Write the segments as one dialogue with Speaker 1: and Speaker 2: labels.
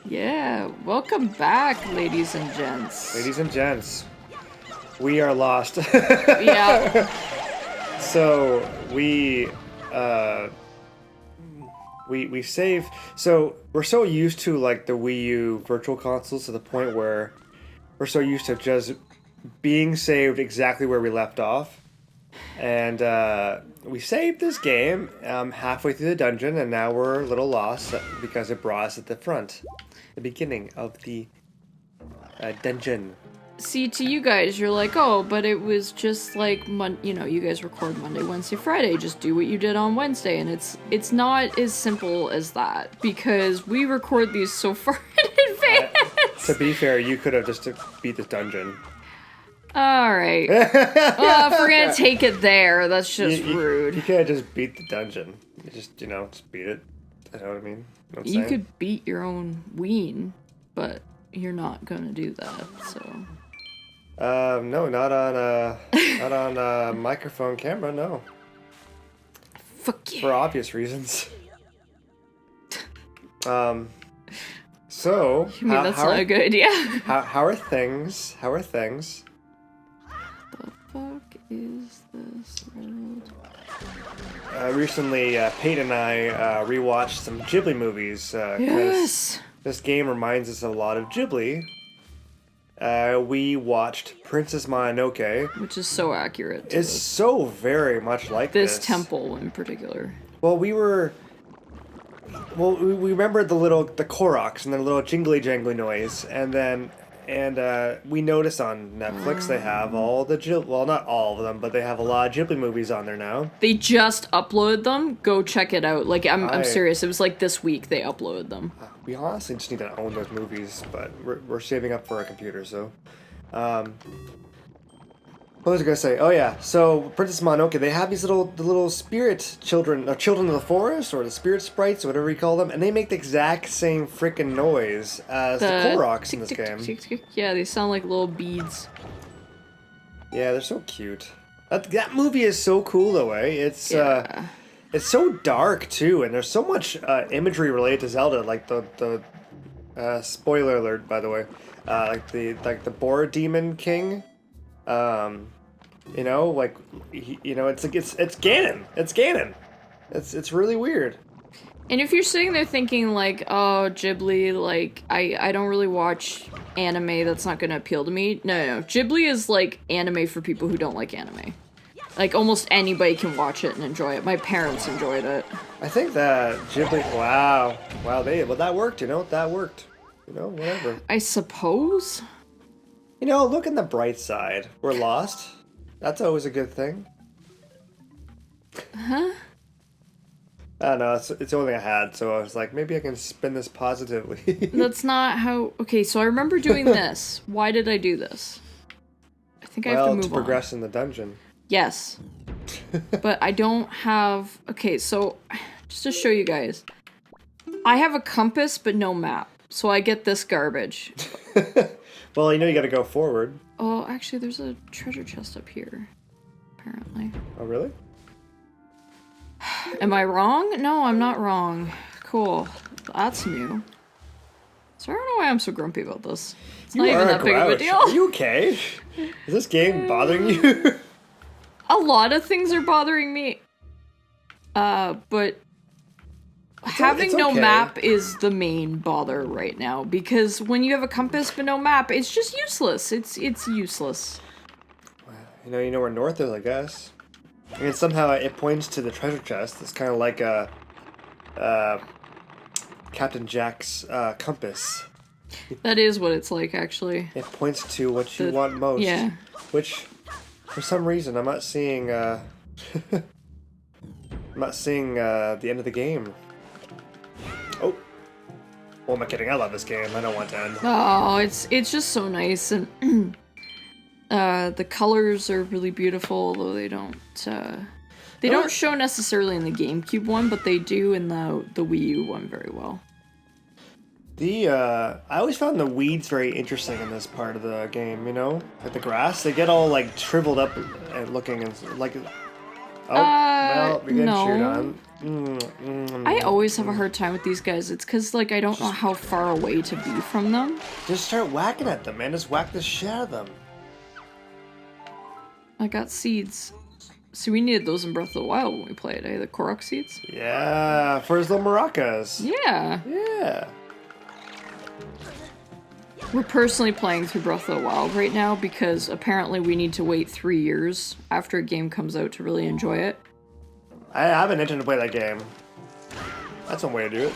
Speaker 1: Yeah, welcome back, ladies and gents.
Speaker 2: Ladies and gents, we are lost.
Speaker 1: Yeah.
Speaker 2: So we save. So we're so used to like the Wii U Virtual Consoles to the point where we're so used to just being saved exactly where we left off. And we saved this game halfway through the dungeon, and now we're a little lost because it brought us at the front, the beginning of the dungeon.
Speaker 1: See, to you guys, you're like, oh, but it was just like, you guys record Monday, Wednesday, Friday. Just do what you did on Wednesday, and it's not as simple as that because we record these so far in advance.
Speaker 2: To be fair, you could have just beat this dungeon.
Speaker 1: Alright. Well, if we're gonna take it there, that's just rude.
Speaker 2: You could have just beat the dungeon. Just beat it. You know what I mean?
Speaker 1: You could beat your own ween, but you're not gonna do that, so...
Speaker 2: No, not on a microphone camera, no.
Speaker 1: Fuck you.
Speaker 2: For obvious reasons. So...
Speaker 1: You mean that's not a good idea?
Speaker 2: How are things? How are things?
Speaker 1: The fuck is this world?
Speaker 2: Recently, Peyton and I rewatched some Ghibli movies.
Speaker 1: Yes!
Speaker 2: This game reminds us a lot of Ghibli. We watched Princess Mononoke.
Speaker 1: Which is so accurate.
Speaker 2: It's so very much like
Speaker 1: this temple in particular.
Speaker 2: Well, we remembered the Koroks and their little jingly jangly noise, and we noticed on Netflix they have all the not all of them, but they have a lot of Ghibli movies on there now.
Speaker 1: They just uploaded them. Go check it out. Like I'm serious. It was like this week they uploaded them.
Speaker 2: We honestly just need to own those movies, but we're saving up for our computer, so. What was I gonna say? Oh yeah, so Princess Mononoke, they have these little spirit children, or children of the forest, or the spirit sprites, or whatever you call them, and they make the exact same freaking noise as the Koroks in this game.
Speaker 1: Yeah, they sound like little beads.
Speaker 2: Yeah, they're so cute. That movie is so cool, though, eh? It's so dark too, and there's so much imagery related to Zelda, like the spoiler alert, by the way, like the Boar Demon King. It's Ganon. It's Ganon. It's really weird.
Speaker 1: And if you're sitting there thinking like, oh, Ghibli, like I don't really watch anime, that's not gonna appeal to me. No. Ghibli is like anime for people who don't like anime. Like almost anybody can watch it and enjoy it. My parents enjoyed it.
Speaker 2: I think that Ghibli. Wow, that worked. That worked. Whatever.
Speaker 1: I suppose.
Speaker 2: Look on the bright side. We're lost. That's always a good thing.
Speaker 1: Huh?
Speaker 2: I don't know. It's the only thing I had, so I was like, maybe I can spin this positively.
Speaker 1: That's not how... Okay, so I remember doing this. Why did I do this? I think I have to move on.
Speaker 2: To progress in the dungeon.
Speaker 1: Yes. But I don't have... Okay, so just to show you guys. I have a compass, but no map. So I get this garbage.
Speaker 2: Well, you gotta go forward.
Speaker 1: Oh, actually, there's a treasure chest up here. Apparently.
Speaker 2: Oh, really?
Speaker 1: Am I wrong? No, I'm not wrong. Cool. That's new. So I don't know why I'm so grumpy about this. It's not even that big of a deal.
Speaker 2: Are you okay? Is this game bothering you?
Speaker 1: A lot of things are bothering me. But... Having no map is the main bother right now, because when you have a compass but no map, it's just useless. It's useless.
Speaker 2: Well, you know where north is, I guess. And somehow it points to the treasure chest. It's kind of like a Captain Jack's compass.
Speaker 1: That is what it's like, actually.
Speaker 2: It points to what you want most.
Speaker 1: Yeah.
Speaker 2: Which, for some reason, I'm not seeing. I'm not seeing the end of the game. Oh. Well, am I kidding? I love this game. I don't want to end.
Speaker 1: Oh, it's just so nice, and the colors are really beautiful, although they don't show necessarily in the GameCube one, but they do in the Wii U one very well.
Speaker 2: I always found the weeds very interesting in this part of the game, like the grass. They get all like shriveled up and looking and like... Oh, well, we're getting chewed on.
Speaker 1: I always have a hard time with these guys. It's because, like, I don't know how far away to be from them.
Speaker 2: Just start whacking at them, man. Just whack the shit out of them.
Speaker 1: I got seeds. See, we needed those in Breath of the Wild when we played, eh? The Korok seeds?
Speaker 2: Yeah, for his little maracas.
Speaker 1: Yeah.
Speaker 2: Yeah.
Speaker 1: We're personally playing through Breath of the Wild right now because apparently we need to wait 3 years after a game comes out to really enjoy it.
Speaker 2: I've been itching to play that game. That's one way to do it.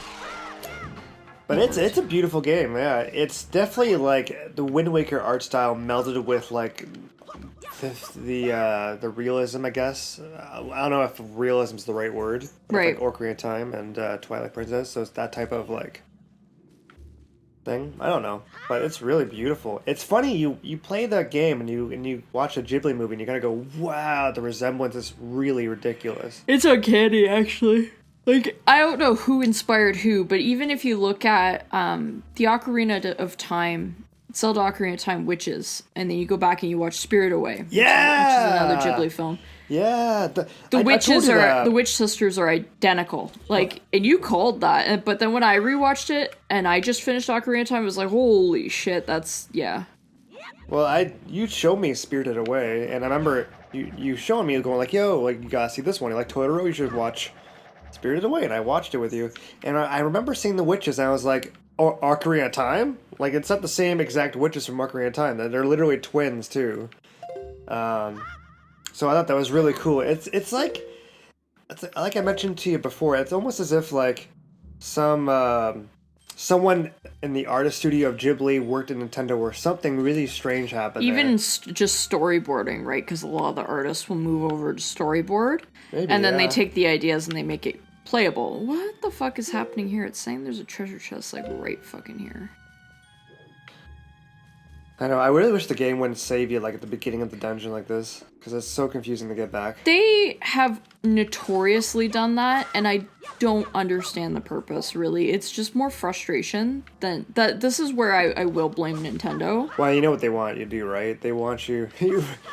Speaker 2: But it's a beautiful game, yeah. It's definitely like the Wind Waker art style melded with like the realism, I guess. I don't know if realism is the right word.
Speaker 1: Right.
Speaker 2: Like Ocarina of Time and Twilight Princess, so it's that type of like thing. I don't know, but it's really beautiful. It's funny you play that game and you watch a Ghibli movie and you gotta go, wow, the resemblance is really ridiculous.
Speaker 1: It's uncanny, actually. Like, I don't know who inspired who, but even if you look at the Ocarina of Time, Zelda Ocarina of Time witches, and then you go back and you watch Spirit Away,
Speaker 2: yeah,
Speaker 1: which is another Ghibli film.
Speaker 2: Yeah,
Speaker 1: the witch sisters are identical. Like, and you called that, but then when I rewatched it and I just finished Ocarina of Time, I was like, holy shit, that's yeah.
Speaker 2: Well, you showed me Spirited Away, and I remember you showing me going like, yo, like you gotta see this one. You like Totoro, you should watch Spirited Away, and I watched it with you, and I remember seeing the witches, and I was like, oh, Ocarina of Time? Like, it's not the same exact witches from Ocarina of Time. They're literally twins too. So I thought that was really cool. It's like I mentioned to you before. It's almost as if like someone in the artist studio of Ghibli worked at Nintendo where something really strange happened.
Speaker 1: Even just storyboarding, right? Because a lot of the artists will move over to storyboard,
Speaker 2: maybe,
Speaker 1: and then they take the ideas and they make it playable. What the fuck is happening here? It's saying there's a treasure chest like right fucking here.
Speaker 2: I know, I really wish the game wouldn't save you like at the beginning of the dungeon like this, because it's so confusing to get back.
Speaker 1: They have notoriously done that, and I don't understand the purpose, really. It's just more frustration than that. This is where I will blame Nintendo.
Speaker 2: Well, you know what they want you to do, right? They want you...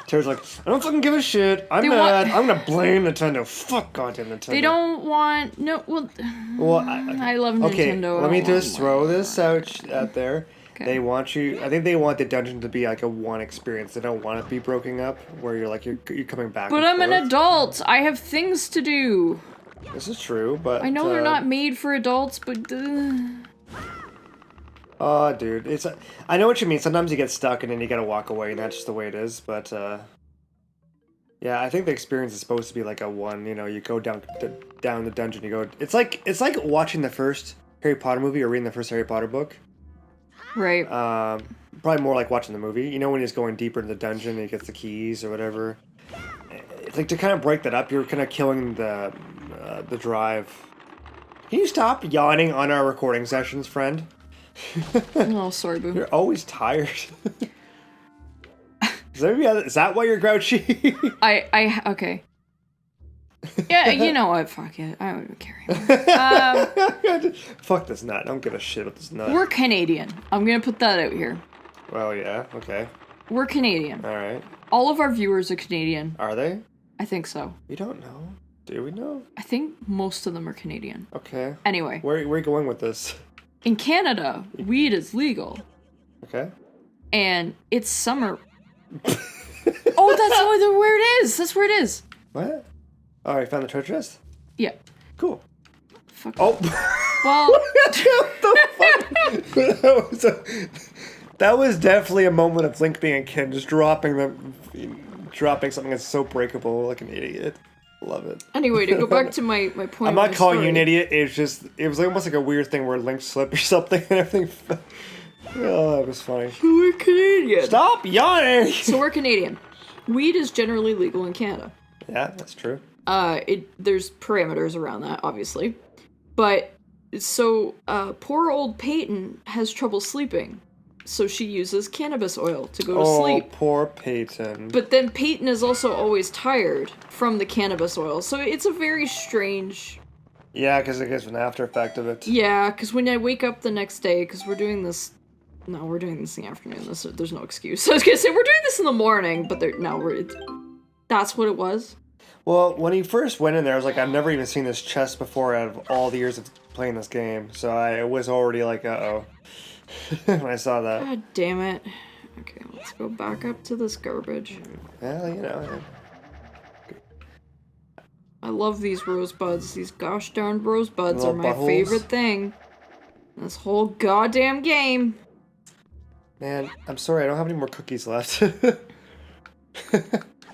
Speaker 2: Terry's like, I don't fucking give a shit. I'm mad. I'm gonna blame Nintendo. Fuck goddamn Nintendo.
Speaker 1: They don't want... No, well I love Nintendo.
Speaker 2: Okay, let me just throw this out there. Okay. They want you... I think they want the dungeon to be like a one experience. They don't want it to be broken up, where you're like, you're coming back.
Speaker 1: But I'm an adult. I have things to do.
Speaker 2: This is true, but...
Speaker 1: I know they're not made for adults, but...
Speaker 2: Oh, dude. I know what you mean. Sometimes you get stuck and then you gotta walk away, and that's just the way it is, but... Yeah, I think the experience is supposed to be like a one, you know, you go down the dungeon, you go... It's like watching the first Harry Potter movie or reading the first Harry Potter book.
Speaker 1: Right.
Speaker 2: Probably more like watching the movie. You know, when he's going deeper into the dungeon and he gets the keys or whatever. It's like to kind of break that up, you're kind of killing the drive. Can you stop yawning on our recording sessions, friend?
Speaker 1: Oh, sorry, boo.
Speaker 2: You're always tired. Is that why you're grouchy?
Speaker 1: Okay. Yeah, you know what? Fuck it. I don't even care.
Speaker 2: Fuck this nut. I don't give a shit about this nut.
Speaker 1: We're Canadian. I'm gonna put that out here.
Speaker 2: Well, yeah. Okay.
Speaker 1: We're Canadian.
Speaker 2: All right.
Speaker 1: All of our viewers are Canadian.
Speaker 2: Are they?
Speaker 1: I think so.
Speaker 2: We don't know. Do we know?
Speaker 1: I think most of them are Canadian.
Speaker 2: Okay.
Speaker 1: Anyway.
Speaker 2: Where are you going with this?
Speaker 1: In Canada, weed is legal.
Speaker 2: Okay.
Speaker 1: And it's summer. Oh, that's where it is. That's where it is.
Speaker 2: What? Oh, you found the treasure chest?
Speaker 1: Yeah.
Speaker 2: Cool.
Speaker 1: Fuck.
Speaker 2: Oh.
Speaker 1: Well.
Speaker 2: What the fuck? That was definitely a moment of Link being a kid, just dropping something that's so breakable like an idiot. Love it.
Speaker 1: Anyway, to go back to my point.
Speaker 2: I'm not calling you an idiot. It was almost like a weird thing where Link slipped or something and everything. Oh, that was funny.
Speaker 1: We're Canadian.
Speaker 2: Stop yawning.
Speaker 1: So we're Canadian. Weed is generally legal in Canada.
Speaker 2: Yeah, that's true.
Speaker 1: There's parameters around that, obviously. But, so, poor old Peyton has trouble sleeping. So she uses cannabis oil to go to sleep.
Speaker 2: Oh, poor Peyton.
Speaker 1: But then Peyton is also always tired from the cannabis oil. So it's a very strange...
Speaker 2: Yeah, because it gets an after effect of it.
Speaker 1: Yeah, because when I wake up the next day, because we're doing this... No, we're doing this in the afternoon. There's no excuse. I was going to say, we're doing this in the morning, but that's what it was.
Speaker 2: Well, when he first went in there, I was like, I've never even seen this chest before out of all the years of playing this game. So I was already like, uh-oh. When I saw that.
Speaker 1: God damn it. Okay, let's go back up to this garbage.
Speaker 2: Well, you know.
Speaker 1: I love these rosebuds. These gosh darn rosebuds are
Speaker 2: Little
Speaker 1: my
Speaker 2: buttholes.
Speaker 1: favorite thing. This whole goddamn game.
Speaker 2: Man, I'm sorry, I don't have any more cookies left.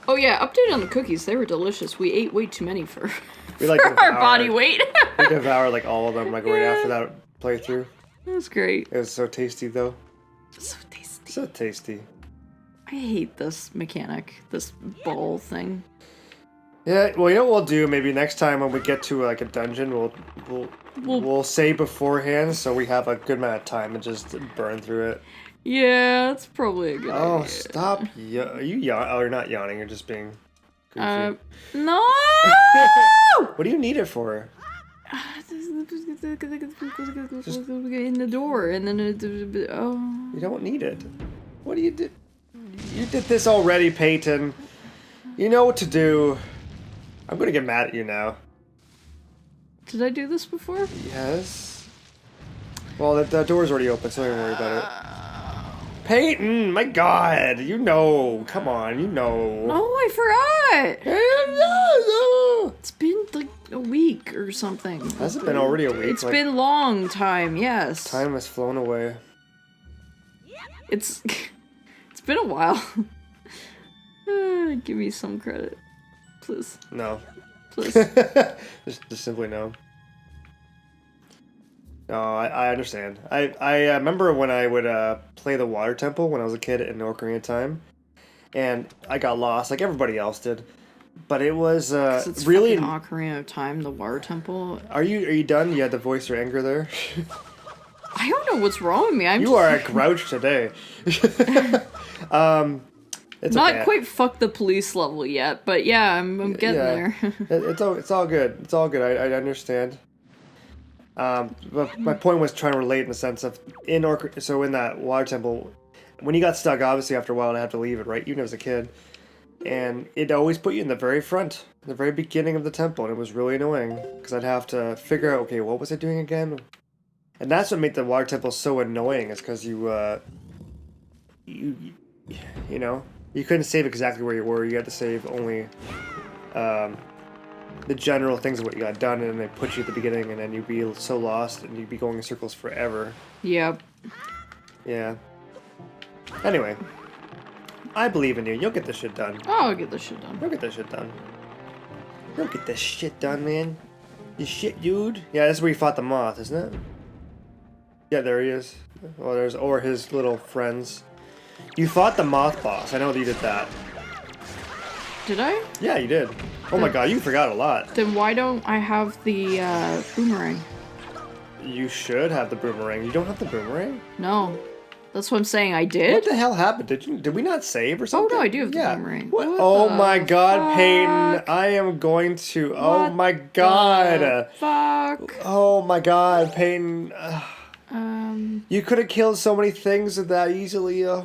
Speaker 1: Oh yeah, update on the cookies. They were delicious. We ate way too many for,
Speaker 2: We like
Speaker 1: for our body weight.
Speaker 2: We devoured like all of them like right after that playthrough.
Speaker 1: That was great.
Speaker 2: It was so tasty though.
Speaker 1: So tasty.
Speaker 2: So tasty.
Speaker 1: I hate this mechanic. This ball thing.
Speaker 2: Yeah, well, you know what we'll do? Maybe next time when we get to like a dungeon, we'll save beforehand so we have a good amount of time and just burn through it.
Speaker 1: Yeah, that's probably a good idea.
Speaker 2: Oh, stop! Are you yawning? Oh, you're not yawning. You're just being goofy.
Speaker 1: No!
Speaker 2: What do you need it for?
Speaker 1: In the door, and then oh.
Speaker 2: You don't need it. What do you do? You did this already, Peyton. You know what to do. I'm gonna get mad at you now.
Speaker 1: Did I do this before?
Speaker 2: Yes. Well, the door's already open, so don't worry about it. Peyton, my God, you know. Come on, you know.
Speaker 1: No, I forgot. It's been like a week or something.
Speaker 2: Has it been already a week?
Speaker 1: It's been a long time. Yes.
Speaker 2: Time has flown away.
Speaker 1: It's been a while. Give me some credit, please.
Speaker 2: No.
Speaker 1: Please.
Speaker 2: just simply no. No, I understand. I remember when I would play the water temple when I was a kid in Ocarina of Time, and I got lost like everybody else did. But it was
Speaker 1: It's
Speaker 2: really
Speaker 1: Ocarina of Time, the water temple.
Speaker 2: Are you done? You had to voice your anger there.
Speaker 1: I don't know what's wrong with me.
Speaker 2: You are a grouch today. It's
Speaker 1: not
Speaker 2: okay.
Speaker 1: quite fuck the police level yet, but yeah, I'm getting there.
Speaker 2: It's all good. It's all good. I understand. But my point was trying to relate in the sense of in that water temple, when you got stuck, obviously after a while I had to leave it, right? Even as a kid, and it always put you in the very front, the very beginning of the temple, and it was really annoying because I'd have to figure out, okay, what was I doing again? And that's what made the water temple so annoying, is because you know, you couldn't save exactly where you were. You had to save only the general things of what you got done, and then they put you at the beginning, and then you'd be so lost, and you'd be going in circles forever.
Speaker 1: Yep.
Speaker 2: Yeah. Anyway, I believe in you. You'll get this shit done.
Speaker 1: Oh, I'll get this shit done.
Speaker 2: You'll get this shit done. You'll get this shit done, man. You shit, dude. Yeah, this is where you fought the moth, isn't it? Yeah, there he is. Oh, or his little friends. You fought the moth boss. I know that you did that.
Speaker 1: Did I?
Speaker 2: Yeah, you did. Oh my God, you forgot a lot.
Speaker 1: Then why don't I have the boomerang?
Speaker 2: You should have the boomerang. You don't have the boomerang?
Speaker 1: No. That's what I'm saying. I did?
Speaker 2: What the hell happened? Did we not save or something?
Speaker 1: Oh, no, I do have the boomerang.
Speaker 2: What?
Speaker 1: What
Speaker 2: Oh
Speaker 1: the
Speaker 2: my God,
Speaker 1: fuck?
Speaker 2: Peyton. I am going to... Oh
Speaker 1: What
Speaker 2: my God.
Speaker 1: the fuck?
Speaker 2: Oh my God, Peyton.
Speaker 1: Um,
Speaker 2: You could have killed so many things that easily.
Speaker 1: you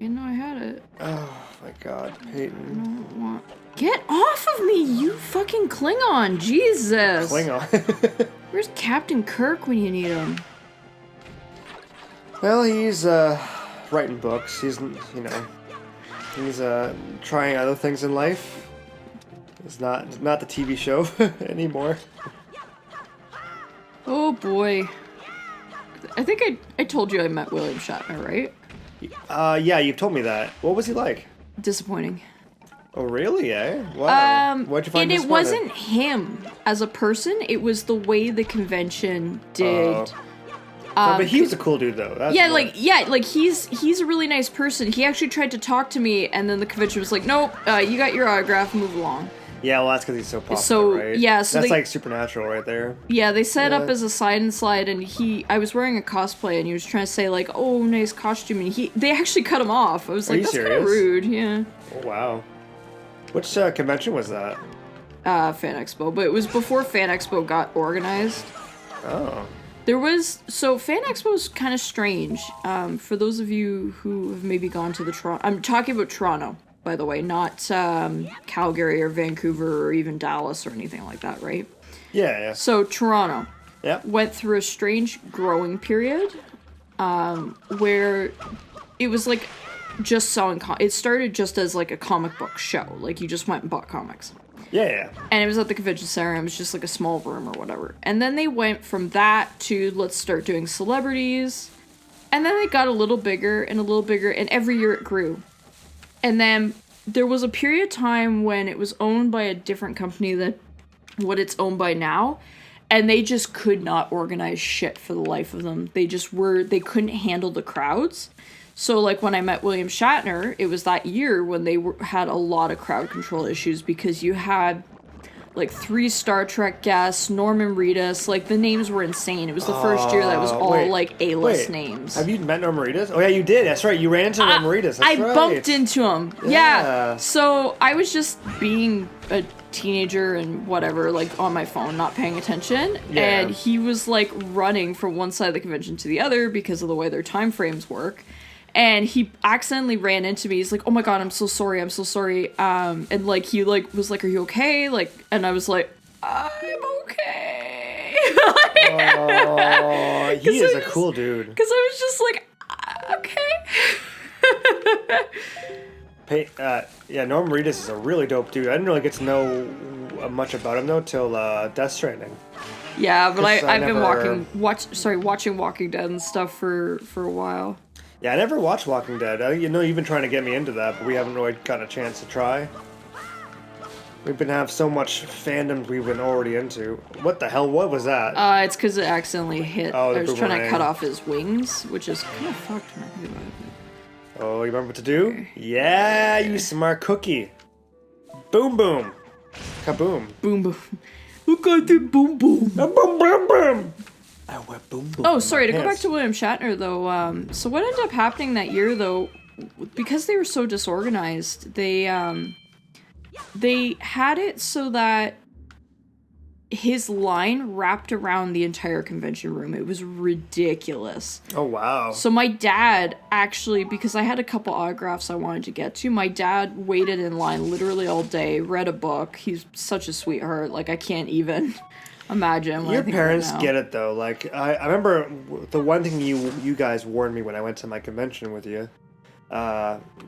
Speaker 1: know I had it.
Speaker 2: Oh my God, Peyton.
Speaker 1: I don't want... Get off of me, you fucking Klingon! Jesus!
Speaker 2: Klingon.
Speaker 1: Where's Captain Kirk when you need him?
Speaker 2: Well, he's writing books. He's he's trying other things in life. It's not the TV show anymore.
Speaker 1: Oh boy. I think I told you I met William Shatner, right?
Speaker 2: Yeah, you've told me that. What was he like?
Speaker 1: Disappointing.
Speaker 2: Oh, really, eh? Wow. What'd you find
Speaker 1: And it
Speaker 2: disappointing?
Speaker 1: wasn't him as a person, it was the way the convention did.
Speaker 2: No, but he was a cool dude, though. That's
Speaker 1: He's a really nice person. He actually tried to talk to me, and then the convention was like, nope, you got your autograph, move along.
Speaker 2: Yeah, well, that's because he's so popular, right?
Speaker 1: Yeah, so
Speaker 2: that's like Supernatural right there.
Speaker 1: Yeah, they set up as a side and slide, and I was wearing a cosplay, and he was trying to say, like, oh, nice costume, and they actually cut him off. I was like, that's kind of rude, yeah.
Speaker 2: Oh, wow. Which convention was that?
Speaker 1: Fan Expo, but it was before Fan Expo got organized.
Speaker 2: Oh.
Speaker 1: Fan Expo is kind of strange. For those of you who have maybe gone to I'm talking about Toronto. by the way, not Calgary or Vancouver or even Dallas or anything like that, right?
Speaker 2: Yeah.
Speaker 1: So Toronto
Speaker 2: Yep.
Speaker 1: went through a strange growing period where it was like just selling it started just as like a comic book show, like you just went and bought comics.
Speaker 2: Yeah.
Speaker 1: And it was at the convention center. It was just like a small room or whatever. And then they went from that to let's start doing celebrities. And then it got a little bigger, and every year it grew. And then there was a period of time when it was owned by a different company than what it's owned by now. And they just could not organize shit for the life of them. They couldn't handle the crowds. So, like, when I met William Shatner, it was that year when they had a lot of crowd control issues because you had, like, 3 Star Trek guests, Norman Reedus, like, the names were insane. It was the first year that was all, like, A-list names.
Speaker 2: Have you met Norman Reedus? Oh, yeah, you did. That's right. You ran into Norman Reedus. That's right.
Speaker 1: I bumped into him. Yeah. So, I was just being a teenager and whatever, like, on my phone, not paying attention.
Speaker 2: Yeah.
Speaker 1: And he was, like, running from one side of the convention to the other because of the way their time frames work. And he accidentally ran into me. He's like, "Oh my god, I'm so sorry. And like he like was like, "Are you okay?" Like, and I was like, "I'm okay."
Speaker 2: Oh, he is a cool dude.
Speaker 1: Because I was just like, "Okay."
Speaker 2: Yeah, Norman Reedus is a really dope dude. I didn't really get to know much about him though till Death Stranding.
Speaker 1: Yeah, but I've been watching Walking Dead and stuff for a while.
Speaker 2: Yeah, I never watched Walking Dead. You've been trying to get me into that, but we haven't really gotten a chance to try. We've been have so much fandoms we've been already into. What the hell? What was that?
Speaker 1: It's because it accidentally hit.
Speaker 2: Oh,
Speaker 1: I was trying to cut off his wings, which is kind of fucked when I think about it.
Speaker 2: Oh, you remember what to do? Okay. Yeah, you smart cookie. Boom, boom. Kaboom.
Speaker 1: Boom, boom. Look at the boom, boom.
Speaker 2: Boom, boom, boom. I went boom, boom. Oh,
Speaker 1: sorry, to go back to William Shatner, though, so what ended up happening that year, though, because they were so disorganized, they had it so that his line wrapped around the entire convention room. It was ridiculous.
Speaker 2: Oh, wow.
Speaker 1: So my dad, actually, because I had a couple autographs I wanted to get to, my dad waited in line literally all day, read a book. He's such a sweetheart. Like, I can't even... imagine.
Speaker 2: Your parents get it though. Like I remember the one thing you guys warned me when I went to my convention with you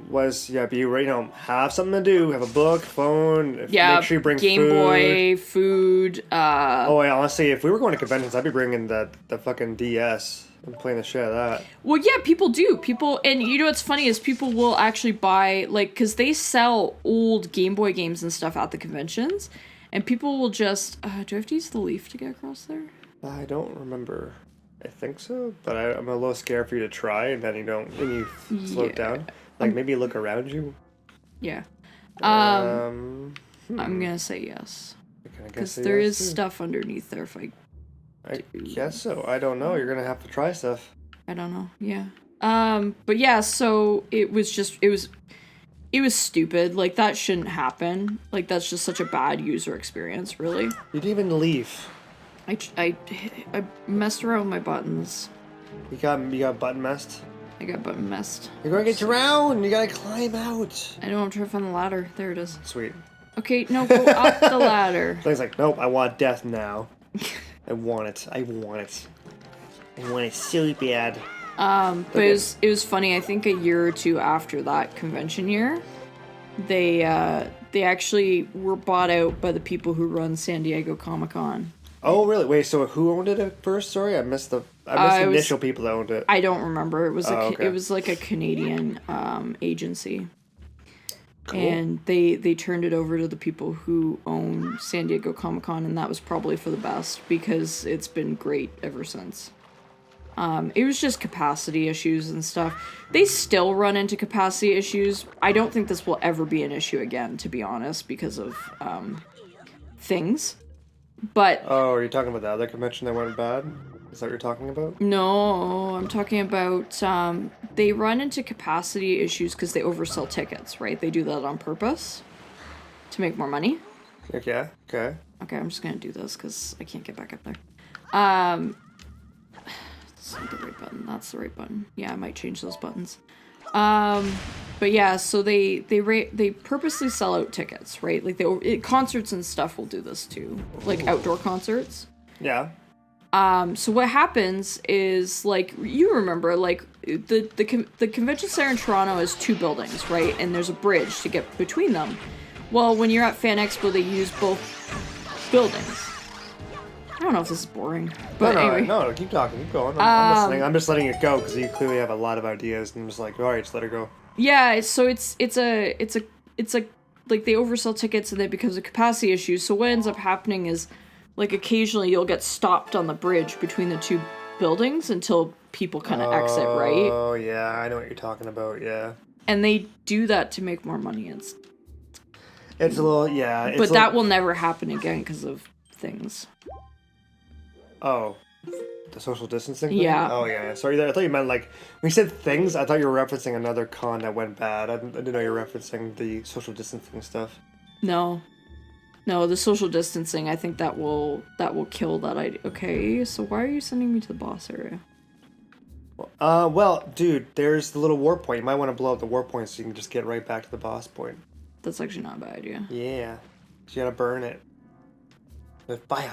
Speaker 2: was be ready. Have something to do. Have a book, phone. Make sure you bring
Speaker 1: Game Boy, food.
Speaker 2: Oh, yeah, honestly, if we were going to conventions, I'd be bringing the fucking DS and playing the shit out of that.
Speaker 1: Well, yeah, people do. And you know what's funny is people will actually buy because they sell old Game Boy games and stuff at the conventions. And people will just... do I have to use the leaf to get across there?
Speaker 2: I don't remember. I think so, but I'm a little scared for you to try, and then you slow it down. Like, maybe look around you.
Speaker 1: Yeah. I'm gonna say yes. Because there is stuff underneath there if I
Speaker 2: guess so. I don't know. You're gonna have to try stuff.
Speaker 1: I don't know. Yeah. But yeah, so it was stupid. Like, that shouldn't happen. Like, that's just such a bad user experience, really.
Speaker 2: You didn't even leave.
Speaker 1: I messed around with my buttons.
Speaker 2: You got button messed?
Speaker 1: I got button messed.
Speaker 2: You're gonna get drowned! You gotta climb out!
Speaker 1: I know, I'm trying to find the ladder. There it is.
Speaker 2: Sweet.
Speaker 1: Okay, no, go up the ladder.
Speaker 2: He's like, nope, I want death now. I want it. I want it so bad.
Speaker 1: But it was funny. I think a year or two after that convention year, they actually were bought out by the people who run San Diego Comic-Con.
Speaker 2: Oh, really? Wait, so who owned it at first? Sorry, I missed the initial people that owned it.
Speaker 1: I don't remember. It was it was like a Canadian agency. Cool. And they turned it over to the people who own San Diego Comic-Con, and that was probably for the best because it's been great ever since. It was just capacity issues and stuff. They still run into capacity issues. I don't think this will ever be an issue again, to be honest, because of things. But
Speaker 2: oh, are you talking about the other convention that went bad? Is that what you're talking about?
Speaker 1: No, I'm talking about they run into capacity issues because they oversell tickets, right? They do that on purpose to make more money.
Speaker 2: Okay. Okay,
Speaker 1: I'm just gonna do this because I can't get back up there. That's the right button. That's the right button. Yeah, I might change those buttons. But yeah, so they purposely sell out tickets, right? Like concerts and stuff will do this too, like outdoor concerts.
Speaker 2: Yeah.
Speaker 1: So what happens is, like, you remember, like, the convention center in Toronto is 2 buildings, right? And there's a bridge to get between them. Well, when you're at Fan Expo, they use both buildings. I don't know if this is boring, but anyway.
Speaker 2: No, keep talking, keep going. I'm listening. I'm just letting it go because you clearly have a lot of ideas, and I'm just like, all right, just let it go.
Speaker 1: Yeah, so it's a like they oversell tickets and it becomes a capacity issue. So what ends up happening is, like, occasionally you'll get stopped on the bridge between the 2 buildings until people kind of exit, right?
Speaker 2: Oh yeah, I know what you're talking about. Yeah.
Speaker 1: And they do that to make more money. It's
Speaker 2: a little, yeah.
Speaker 1: But that will never happen again because of things.
Speaker 2: Oh, the social distancing thing?
Speaker 1: Yeah.
Speaker 2: Oh, yeah. Sorry, I thought you meant, like, when you said things, I thought you were referencing another con that went bad. I didn't know you were referencing the social distancing stuff.
Speaker 1: No, the social distancing, I think that will kill that idea. Okay, so why are you sending me to the boss area?
Speaker 2: Well, dude, there's the little warp point. You might want to blow up the warp point so you can just get right back to the boss point.
Speaker 1: That's actually not a bad idea.
Speaker 2: Yeah. So you gotta burn it. With fire.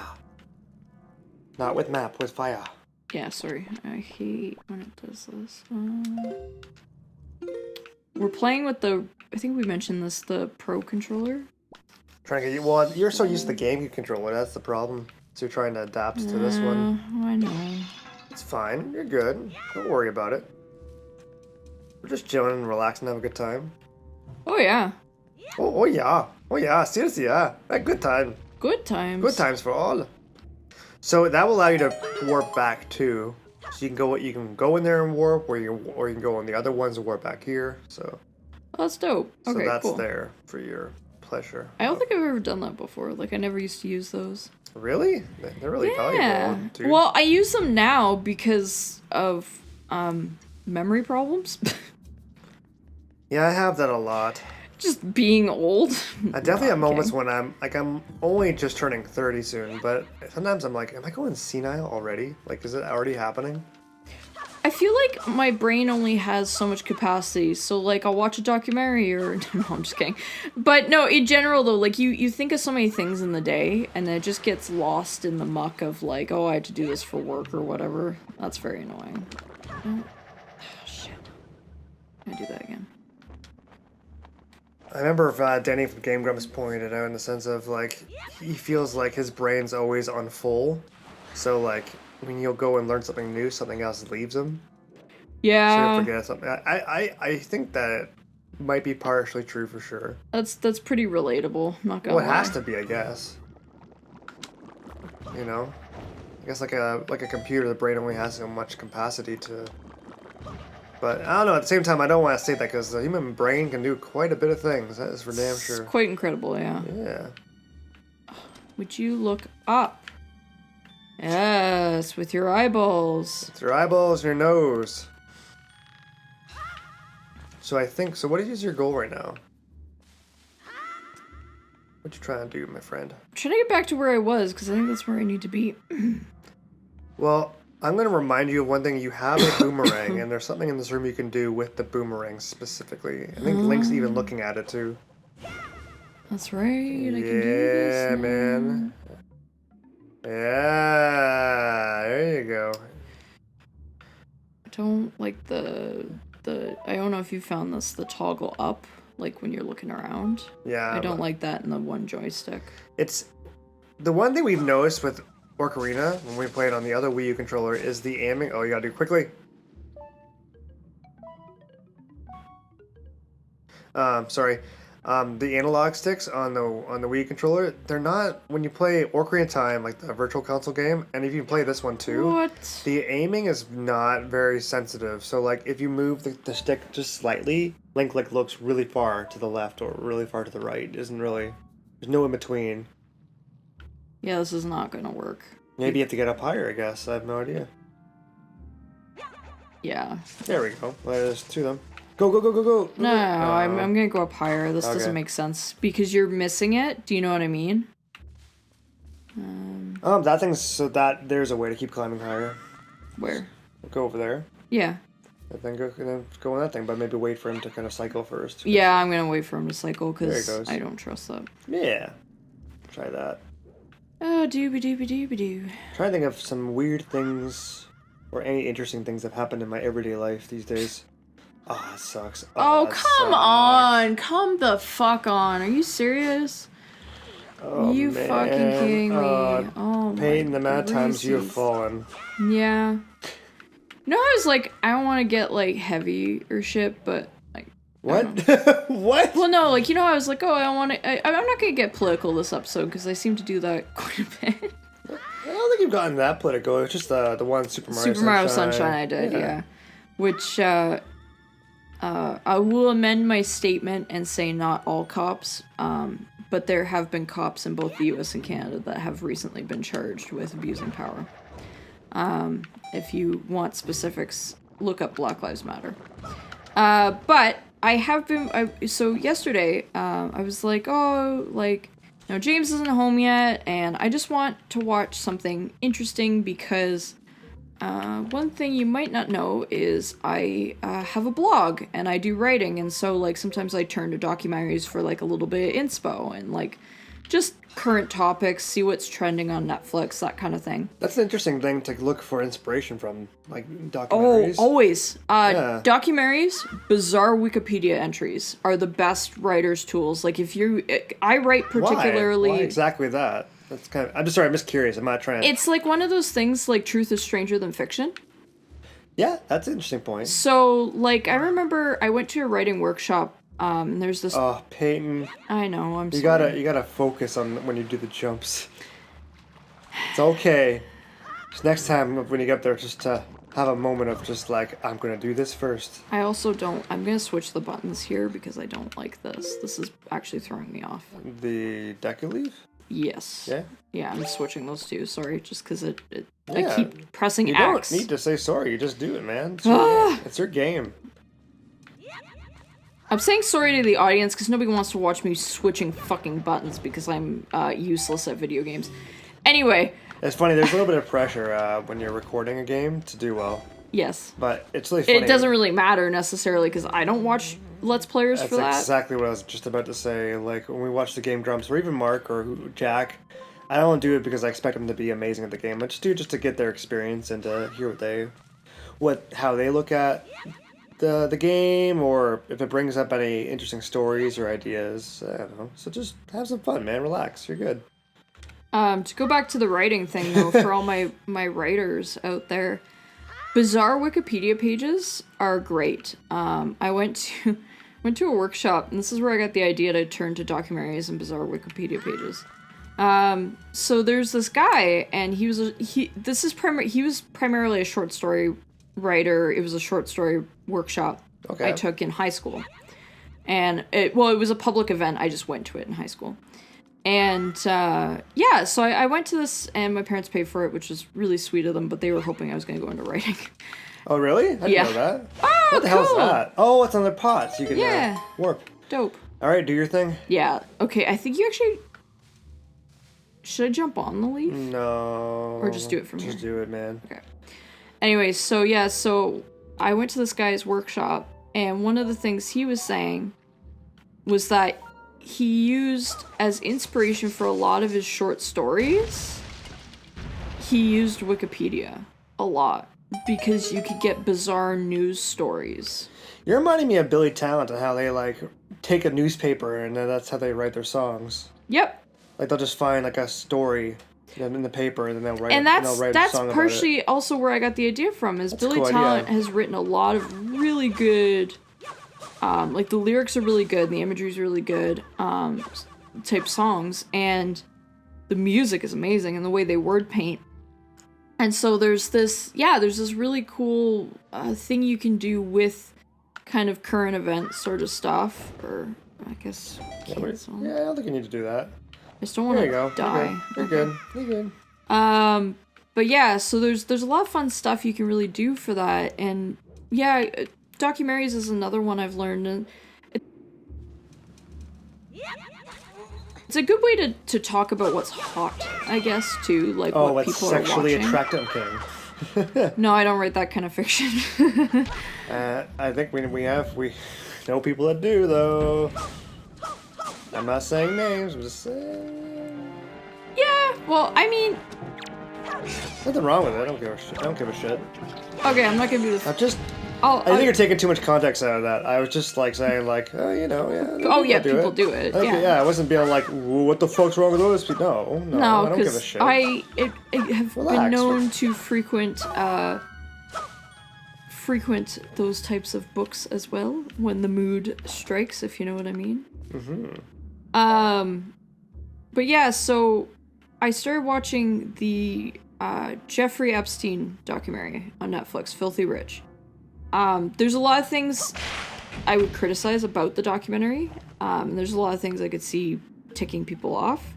Speaker 2: Not with map, with fire.
Speaker 1: Yeah, sorry. I hate when it does this. We're playing with the... I think we mentioned this, the Pro controller.
Speaker 2: Trying to get you... Well, you're so used to the GameCube controller, that's the problem. So you're trying to adapt to this one.
Speaker 1: I know.
Speaker 2: It's fine. You're good. Don't worry about it. We're just chilling and relaxing, have a good time.
Speaker 1: Oh, yeah.
Speaker 2: Oh yeah. Oh, yeah. Seriously, yeah. A good time.
Speaker 1: Good times.
Speaker 2: Good times for all. So that will allow you to warp back too. So you can go in there and warp, or you can go on the other ones and warp back here. So
Speaker 1: that's dope. Okay,
Speaker 2: so that's
Speaker 1: cool.
Speaker 2: there for your pleasure.
Speaker 1: I don't think I've ever done that before. Like, I never used to use those.
Speaker 2: Really? They're really valuable, dude.
Speaker 1: Well, I use them now because of memory problems.
Speaker 2: Yeah, I have that a lot.
Speaker 1: Just being old.
Speaker 2: I definitely have moments when I'm only just turning 30 soon, but sometimes I'm like, am I going senile already? Like, is it already happening?
Speaker 1: I feel like my brain only has so much capacity, so, like, I'll watch a documentary or... No, I'm just kidding. But no, in general, though, like, you think of so many things in the day, and it just gets lost in the muck of, like, oh, I had to do this for work or whatever. That's very annoying. Oh, shit. I do that again.
Speaker 2: I remember Danny from Game Grumps pointed out in the sense of, like, he feels like his brain's always on full. So, like, when you'll go and learn something new, something else leaves him.
Speaker 1: Yeah.
Speaker 2: So he'll forget something. I think that might be partially true for sure.
Speaker 1: That's pretty relatable, not gonna lie.
Speaker 2: Well, it has to be, I guess. You know? I guess like a computer, the brain only has so much capacity to... But I don't know, at the same time, I don't want to say that because the human brain can do quite a bit of things. That is for damn sure.
Speaker 1: It's quite incredible, yeah.
Speaker 2: Yeah.
Speaker 1: Would you look up? Yes, with your eyeballs.
Speaker 2: With your eyeballs and your nose. So what is your goal right now? What you trying to do, my friend?
Speaker 1: I'm trying to get back to where I was, because I think that's where I need to be.
Speaker 2: Well, I'm going to remind you of one thing. You have a boomerang, and there's something in this room you can do with the boomerang specifically. I think Link's even looking at it, too.
Speaker 1: That's right, I can do this.
Speaker 2: Yeah, man. Yeah, there you go.
Speaker 1: I don't like the I don't know if you found this, the toggle up, like when you're looking around.
Speaker 2: Yeah.
Speaker 1: I don't like that in the one joystick.
Speaker 2: It's the one thing we've noticed with Ocarina when we play it on the other Wii U controller is the aiming. Oh, you gotta do it quickly. Sorry. The analog sticks on the Wii U controller, they're not, when you play Ocarina of Time, like the Virtual Console game, and if you play this one too,
Speaker 1: What?
Speaker 2: the aiming is not very sensitive. So like if you move the stick just slightly, Link like looks really far to the left or really far to the right. There's no in between.
Speaker 1: Yeah, this is not gonna work.
Speaker 2: Maybe you have to get up higher, I guess. I have no idea.
Speaker 1: Yeah.
Speaker 2: There we go. Well, there's 2 of them. Go, go, go, go, go!
Speaker 1: No, I'm gonna go up higher. This
Speaker 2: Okay.
Speaker 1: doesn't make sense. Because you're missing it. Do you know what I mean?
Speaker 2: That thing's so that there's a way to keep climbing higher.
Speaker 1: Where?
Speaker 2: Go over there.
Speaker 1: Yeah.
Speaker 2: And then go on that thing, but maybe wait for him to kind of cycle first.
Speaker 1: Yeah, I'm gonna wait for him to cycle
Speaker 2: There he
Speaker 1: because
Speaker 2: goes.
Speaker 1: I don't trust that.
Speaker 2: Yeah. Try that.
Speaker 1: Oh, doobie-doobie-doobie-doo.
Speaker 2: Trying to think of some weird things or any interesting things that have happened in my everyday life these days. Ah, it sucks.
Speaker 1: Oh,
Speaker 2: it
Speaker 1: come
Speaker 2: sucks.
Speaker 1: on. Come the fuck on. Are you serious?
Speaker 2: Oh,
Speaker 1: you
Speaker 2: man.
Speaker 1: fucking kidding me? Oh,
Speaker 2: Peyton,
Speaker 1: my
Speaker 2: the amount of times you have
Speaker 1: gracious.
Speaker 2: fallen.
Speaker 1: Yeah. No, I was like, I don't want to get, like, heavy or shit, but, like...
Speaker 2: What? What?
Speaker 1: Well, no, like, you know, I was like, oh, I don't want to... I'm not going to get political this episode, because I seem to do that quite a bit.
Speaker 2: I don't think you've gotten that political. It's just the one Super Mario
Speaker 1: Super Mario Sunshine I did, yeah. Which, I will amend my statement and say not all cops, but there have been cops in both the US and Canada that have recently been charged with abusing power. If you want specifics, look up Black Lives Matter. But I have been, so yesterday, I was like, oh, like, you know, James isn't home yet, and I just want to watch something interesting because, one thing you might not know is I, have a blog, and I do writing, and so, like, sometimes I turn to documentaries for, like, a little bit of inspo, and, like, just current topics, see what's trending on Netflix, that kind of thing.
Speaker 2: That's an interesting thing to look for inspiration from, like,
Speaker 1: Oh,
Speaker 2: documentaries.
Speaker 1: always.
Speaker 2: Yeah.
Speaker 1: Documentaries, bizarre Wikipedia entries are the best writer's tools. Like, if you... I write particularly...
Speaker 2: Why exactly that? That's kind of... I'm just sorry, I'm just curious. I'm not trying to...
Speaker 1: It's like one of those things, like, truth is stranger than fiction.
Speaker 2: Yeah, that's an interesting point.
Speaker 1: So, like, I remember I went to a writing workshop, and there's this...
Speaker 2: Oh, Peyton.
Speaker 1: I know, I'm sorry.
Speaker 2: You gotta focus on when you do the jumps. It's okay. Just next time when you get up there, just to have a moment of just like, I'm gonna do this first.
Speaker 1: I also don't... I'm gonna switch the buttons here because I don't like this. This is actually throwing me off.
Speaker 2: The deca leaf?
Speaker 1: Yes.
Speaker 2: Yeah?
Speaker 1: Yeah, I'm switching those two. Sorry, just because I
Speaker 2: Yeah.
Speaker 1: keep pressing
Speaker 2: You
Speaker 1: X.
Speaker 2: don't need to say sorry, you just do it, man. It's your game. It's your game.
Speaker 1: I'm saying sorry to the audience because nobody wants to watch me switching fucking buttons because I'm useless at video games. Anyway.
Speaker 2: It's funny, there's a little bit of pressure when you're recording a game to do well.
Speaker 1: Yes.
Speaker 2: But it's really funny.
Speaker 1: It doesn't really matter necessarily because I don't watch Let's Players for that.
Speaker 2: That's exactly what I was just about to say. Like, when we watch the game drums, or even Mark or Jack, I don't do it because I expect them to be amazing at the game. I just do it just to get their experience and to hear how they look at the game, or if it brings up any interesting stories or ideas. I don't know. So just have some fun, man. Relax. You're good.
Speaker 1: To go back to the writing thing, though, for all my writers out there, bizarre Wikipedia pages are great. I went to a workshop, and this is where I got the idea to turn to documentaries and bizarre Wikipedia pages. So there's this guy, and he was primarily a short story writer. It was a short story workshop I took in high school. And it was a public event. I just went to it in high school. And, so I went to this, and my parents paid for it, which was really sweet of them, but they were hoping I was going to go into writing.
Speaker 2: Oh, really? I didn't know that.
Speaker 1: Oh,
Speaker 2: what the hell is that? Oh, it's on their pots. You can warp.
Speaker 1: Dope.
Speaker 2: All right, do your thing.
Speaker 1: Yeah. Okay, I think you actually... Should I jump on the leaf?
Speaker 2: No.
Speaker 1: Or just do it from here?
Speaker 2: Just do it, man.
Speaker 1: Okay. Anyway, so I went to this guy's workshop, and one of the things he was saying was that he used as inspiration for a lot of his short stories, he used Wikipedia a lot because you could get bizarre news stories.
Speaker 2: You're reminding me of Billy Talent and how they like take a newspaper and then that's how they write their songs.
Speaker 1: Yep.
Speaker 2: Like they'll just find like a story in the paper and then they'll write.
Speaker 1: And
Speaker 2: a song
Speaker 1: that's
Speaker 2: about
Speaker 1: partially
Speaker 2: it.
Speaker 1: also where I got the idea from. Is
Speaker 2: That's
Speaker 1: Billy
Speaker 2: cool
Speaker 1: Talent
Speaker 2: idea.
Speaker 1: has written a lot of really good. Like the lyrics are really good, the imagery is really good, type songs, and the music is amazing, and the way they word paint. And so there's this really cool thing you can do with kind of current event sort of stuff, or I guess cancel.
Speaker 2: Yeah, I don't think you need to do that.
Speaker 1: I just don't want to die.
Speaker 2: You're good. You're good.
Speaker 1: But yeah, so there's a lot of fun stuff you can really do for that, and yeah. Documentaries is another one I've learned, and it's a good way to talk about what's hot, I guess, too, like what
Speaker 2: what's
Speaker 1: people are watching.
Speaker 2: sexually attractive. Okay.
Speaker 1: No, I don't write that kind of fiction.
Speaker 2: I think we know people that do, though. I'm not saying names, I'm just saying...
Speaker 1: Yeah, well, I mean...
Speaker 2: Nothing wrong with it, I don't give a shit.
Speaker 1: Okay, I'm not gonna do this.
Speaker 2: I think you're taking too much context out of that. I was just like saying like, oh, you know, yeah.
Speaker 1: Oh yeah, people do it.
Speaker 2: Yeah, I wasn't being like, what the fuck's wrong with those people? No, I don't give a shit.
Speaker 1: I have been known to frequent those types of books as well when the mood strikes, if you know what I mean. But yeah, so I started watching the Jeffrey Epstein documentary on Netflix, Filthy Rich. There's a lot of things I would criticize about the documentary. And there's a lot of things I could see ticking people off.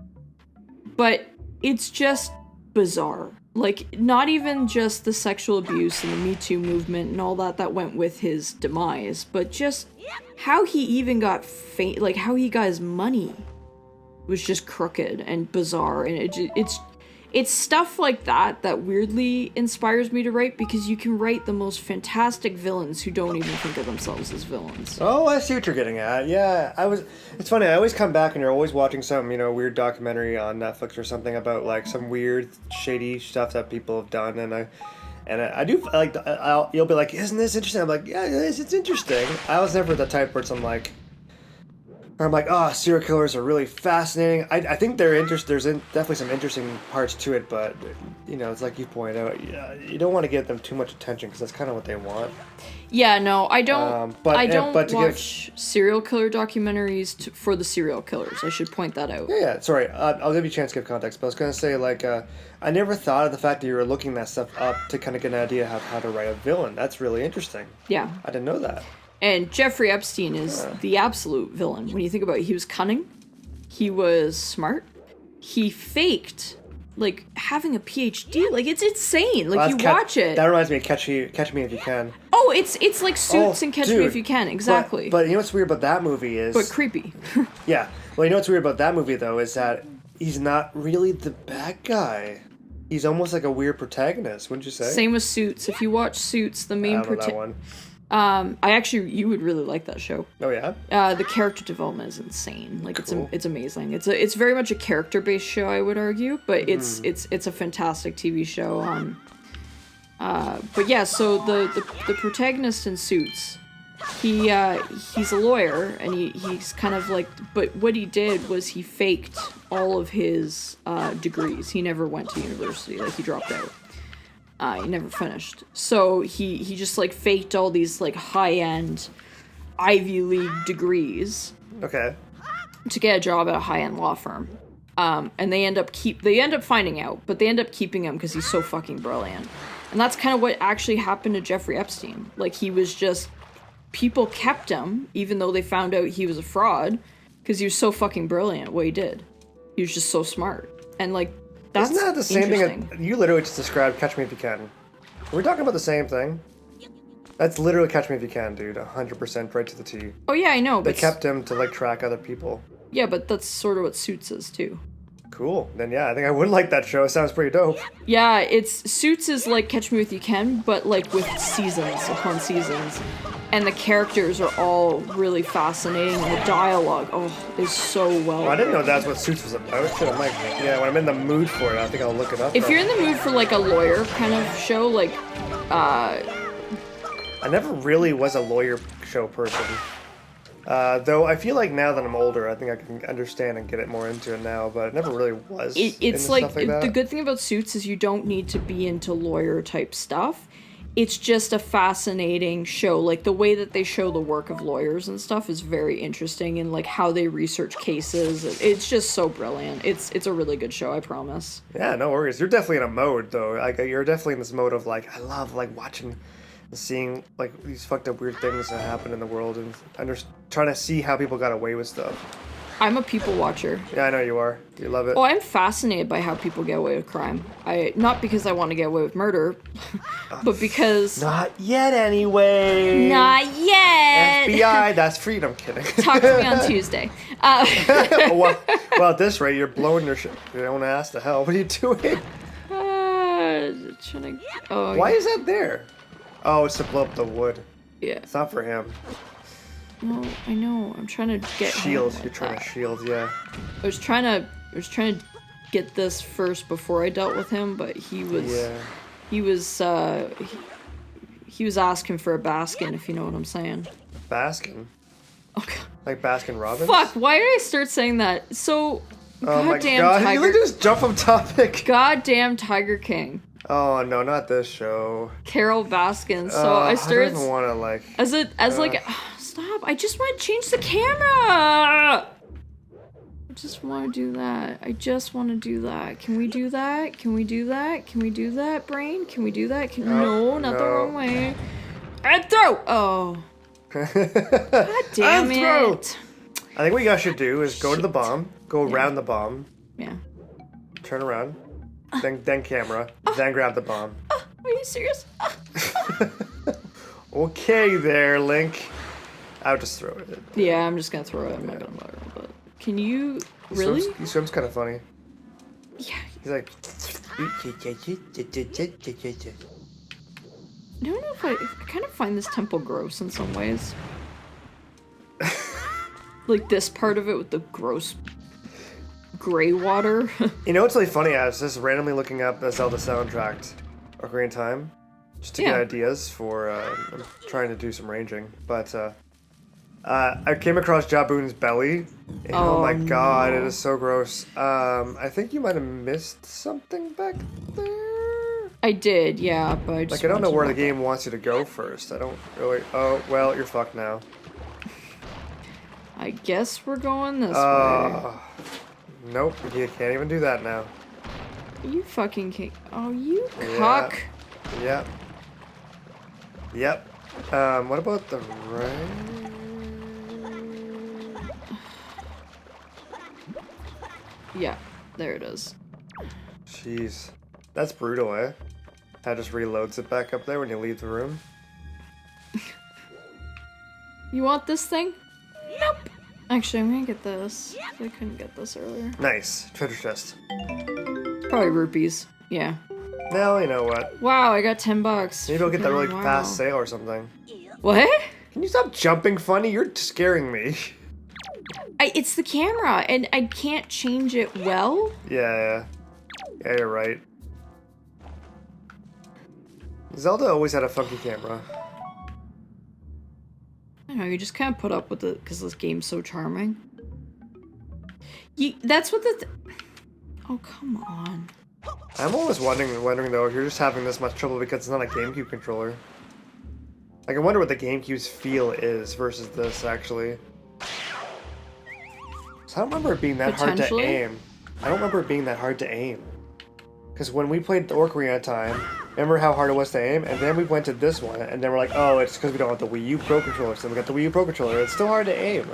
Speaker 1: But it's just bizarre. Like, not even just the sexual abuse and the Me Too movement and all that went with his demise, but just how he even got how he got his money was just crooked and bizarre. And it's stuff like that weirdly inspires me to write, because you can write the most fantastic villains who don't even think of themselves as villains.
Speaker 2: Oh, I see what you're getting at. Yeah, it's funny, I always come back and you're always watching some, weird documentary on Netflix or something about, like, some weird, shady stuff that people have done, and I do, like, you'll be like, isn't this interesting? I'm like, yeah, it is, it's interesting. I was never the type where I'm like, oh, serial killers are really fascinating. I think there's definitely some interesting parts to it, but, it's like you pointed out, you don't want to give them too much attention, because that's kind of what they want.
Speaker 1: Yeah, no, I don't watch serial killer documentaries for the serial killers. I should point that out.
Speaker 2: Yeah, sorry, I'll give you a chance to give context, but I was going to say, like, I never thought of the fact that you were looking that stuff up to kind of get an idea of how to write a villain. That's really interesting.
Speaker 1: Yeah.
Speaker 2: I didn't know that.
Speaker 1: And Jeffrey Epstein is the absolute villain. When you think about it, he was cunning. He was smart. He faked, like, having a PhD. Like, it's insane. Like, watch it.
Speaker 2: That reminds me of Catch Me If You Can.
Speaker 1: Oh, it's like Suits and Catch Me If You Can. Exactly.
Speaker 2: But you know what's weird about that movie is...
Speaker 1: But creepy.
Speaker 2: Yeah. Well, you know what's weird about that movie, though, is that he's not really the bad guy. He's almost like a weird protagonist, wouldn't you say?
Speaker 1: Same with Suits. If you watch Suits, the main
Speaker 2: protagonist...
Speaker 1: you would really like that show.
Speaker 2: Oh yeah?
Speaker 1: The character development is insane. Like,
Speaker 2: cool.
Speaker 1: It's amazing. It's very much a character-based show, I would argue, but it's a fantastic TV show. But yeah, so the protagonist in Suits, he's a lawyer, and he's kind of like, but what he did was he faked all of his degrees. He never went to university. Like, he dropped out. He never finished. So he just, like, faked all these, like, high-end Ivy League degrees.
Speaker 2: Okay.
Speaker 1: To get a job at a high-end law firm. And they end up finding out, but they end up keeping him because he's so fucking brilliant. And that's kind of what actually happened to Jeffrey Epstein. Like, he was just... People kept him, even though they found out he was a fraud, because he was so fucking brilliant at what he did. He was just so smart. And, like... That's
Speaker 2: Isn't that the same thing? You literally just described Catch Me If You Can. Are we talking about the same thing? That's literally Catch Me If You Can, dude. 100% right to the T.
Speaker 1: Oh yeah, I know.
Speaker 2: They kept him to, like, track other people.
Speaker 1: Yeah, but that's sort of what Suits is too.
Speaker 2: Cool. Then yeah, I think I would like that show. It sounds pretty dope.
Speaker 1: Yeah, Suits is like Catch Me If You Can, but, like, with seasons upon seasons. And the characters are all really fascinating, and the dialogue, is so well
Speaker 2: I didn't know that's what Suits was about. Shit, I'm like, yeah, when I'm in the mood for it, I think I'll look it up.
Speaker 1: If you're in the mood for, like, a lawyer kind of show, like,
Speaker 2: I never really was a lawyer show person. Though I feel like now that I'm older, I think I can understand and get it more into it now, but it never really was.
Speaker 1: It's like the good thing about Suits is you don't need to be into lawyer type stuff. It's just a fascinating show. Like, the way that they show the work of lawyers and stuff is very interesting, and, like, how they research cases. It's just so brilliant. It's a really good show, I promise.
Speaker 2: Yeah, no worries. You're definitely in a mode, though. Like, you're definitely in this mode of, like, I love, like, watching and seeing, like, these fucked up weird things that happen in the world, and trying to see how people got away with stuff.
Speaker 1: I'm a people watcher.
Speaker 2: Yeah, I know you are. You love it.
Speaker 1: Oh, I'm fascinated by how people get away with crime. Not because I want to get away with murder, but because...
Speaker 2: Not yet, anyway.
Speaker 1: Not yet.
Speaker 2: FBI, that's freedom. Kidding.
Speaker 1: Talk to me on Tuesday.
Speaker 2: Well, at this rate, you're blowing your own ass to hell. What are you doing?
Speaker 1: trying to. Oh.
Speaker 2: Why is that there? Oh, it's to blow up the wood.
Speaker 1: Yeah.
Speaker 2: It's not for him.
Speaker 1: No, I know. I'm trying to get
Speaker 2: Shield.
Speaker 1: him
Speaker 2: You're trying to shield, yeah.
Speaker 1: I was trying to get this first before I dealt with him, but he was.
Speaker 2: Yeah.
Speaker 1: He was asking for a Baskin, if you know what I'm saying.
Speaker 2: Baskin?
Speaker 1: Oh god.
Speaker 2: Like Baskin Robbins?
Speaker 1: Fuck, why did I start saying that? So,
Speaker 2: Oh my
Speaker 1: goddamn
Speaker 2: god,
Speaker 1: Tiger...
Speaker 2: you just jump from topic.
Speaker 1: Goddamn Tiger King.
Speaker 2: Oh no, not this show.
Speaker 1: Carol Baskin. So I started...
Speaker 2: I don't even want to like...
Speaker 1: Stop, I just want to change the camera! I just want to do that. I just want to do that. Can we do that? Can we do that? Can we do that, brain? Can we do that? No, not the wrong way. And throw! Oh. God damn it.
Speaker 2: I think what you guys should do is go to the bomb, go around the bomb.
Speaker 1: Yeah.
Speaker 2: Turn around. Then camera. Then grab the bomb.
Speaker 1: Are you serious?
Speaker 2: Okay there, Link. I'll just throw it.
Speaker 1: Yeah, I'm just gonna throw it. I'm not gonna bother. But can you really?
Speaker 2: He swims kind of funny.
Speaker 1: Yeah.
Speaker 2: He's like.
Speaker 1: I don't know if I kind of find this temple gross in some ways. Like this part of it with the gross gray water.
Speaker 2: You know what's really funny? I was just randomly looking up the Zelda soundtrack, Ocarina of Time, just to get ideas for I'm trying to do some ranging. But I came across Jaboon's belly, and oh my god, it is so gross. I think you might have missed something back there.
Speaker 1: I did, yeah, but I just
Speaker 2: I don't know where the game wants you to go first. I don't really. Oh well, you're fucked now.
Speaker 1: I guess we're going this way.
Speaker 2: Nope, you can't even do that now.
Speaker 1: You fucking can't. Oh, you cuck.
Speaker 2: Yep. Yep. What about the right?
Speaker 1: Yeah, there it is.
Speaker 2: Jeez. That's brutal, eh? How it just reloads it back up there when you leave the room.
Speaker 1: You want this thing? Nope. Actually, I'm gonna get this. I couldn't get this earlier.
Speaker 2: Nice. Treasure chest.
Speaker 1: Probably rupees. Yeah.
Speaker 2: Now you know what.
Speaker 1: Wow, I got $10.
Speaker 2: Maybe I'll get that really fast sale or something.
Speaker 1: What?
Speaker 2: Can you stop jumping funny? You're scaring me.
Speaker 1: It's the camera, and I can't change it well.
Speaker 2: Yeah, you're right. Zelda always had a funky camera.
Speaker 1: I don't know, you just kind of put up with it because this game's so charming. That's what oh, come on.
Speaker 2: I'm always wondering though, if you're just having this much trouble because it's not a GameCube controller. Like, I wonder what the GameCube's feel is versus this, actually. So I don't remember it being that hard to aim. I don't remember it being that hard to aim. Because when we played the Ocarina of Time, remember how hard it was to aim? And then we went to this one, and then we're like, oh, it's because we don't have the Wii U Pro Controller. So we got the Wii U Pro Controller. It's still hard to aim.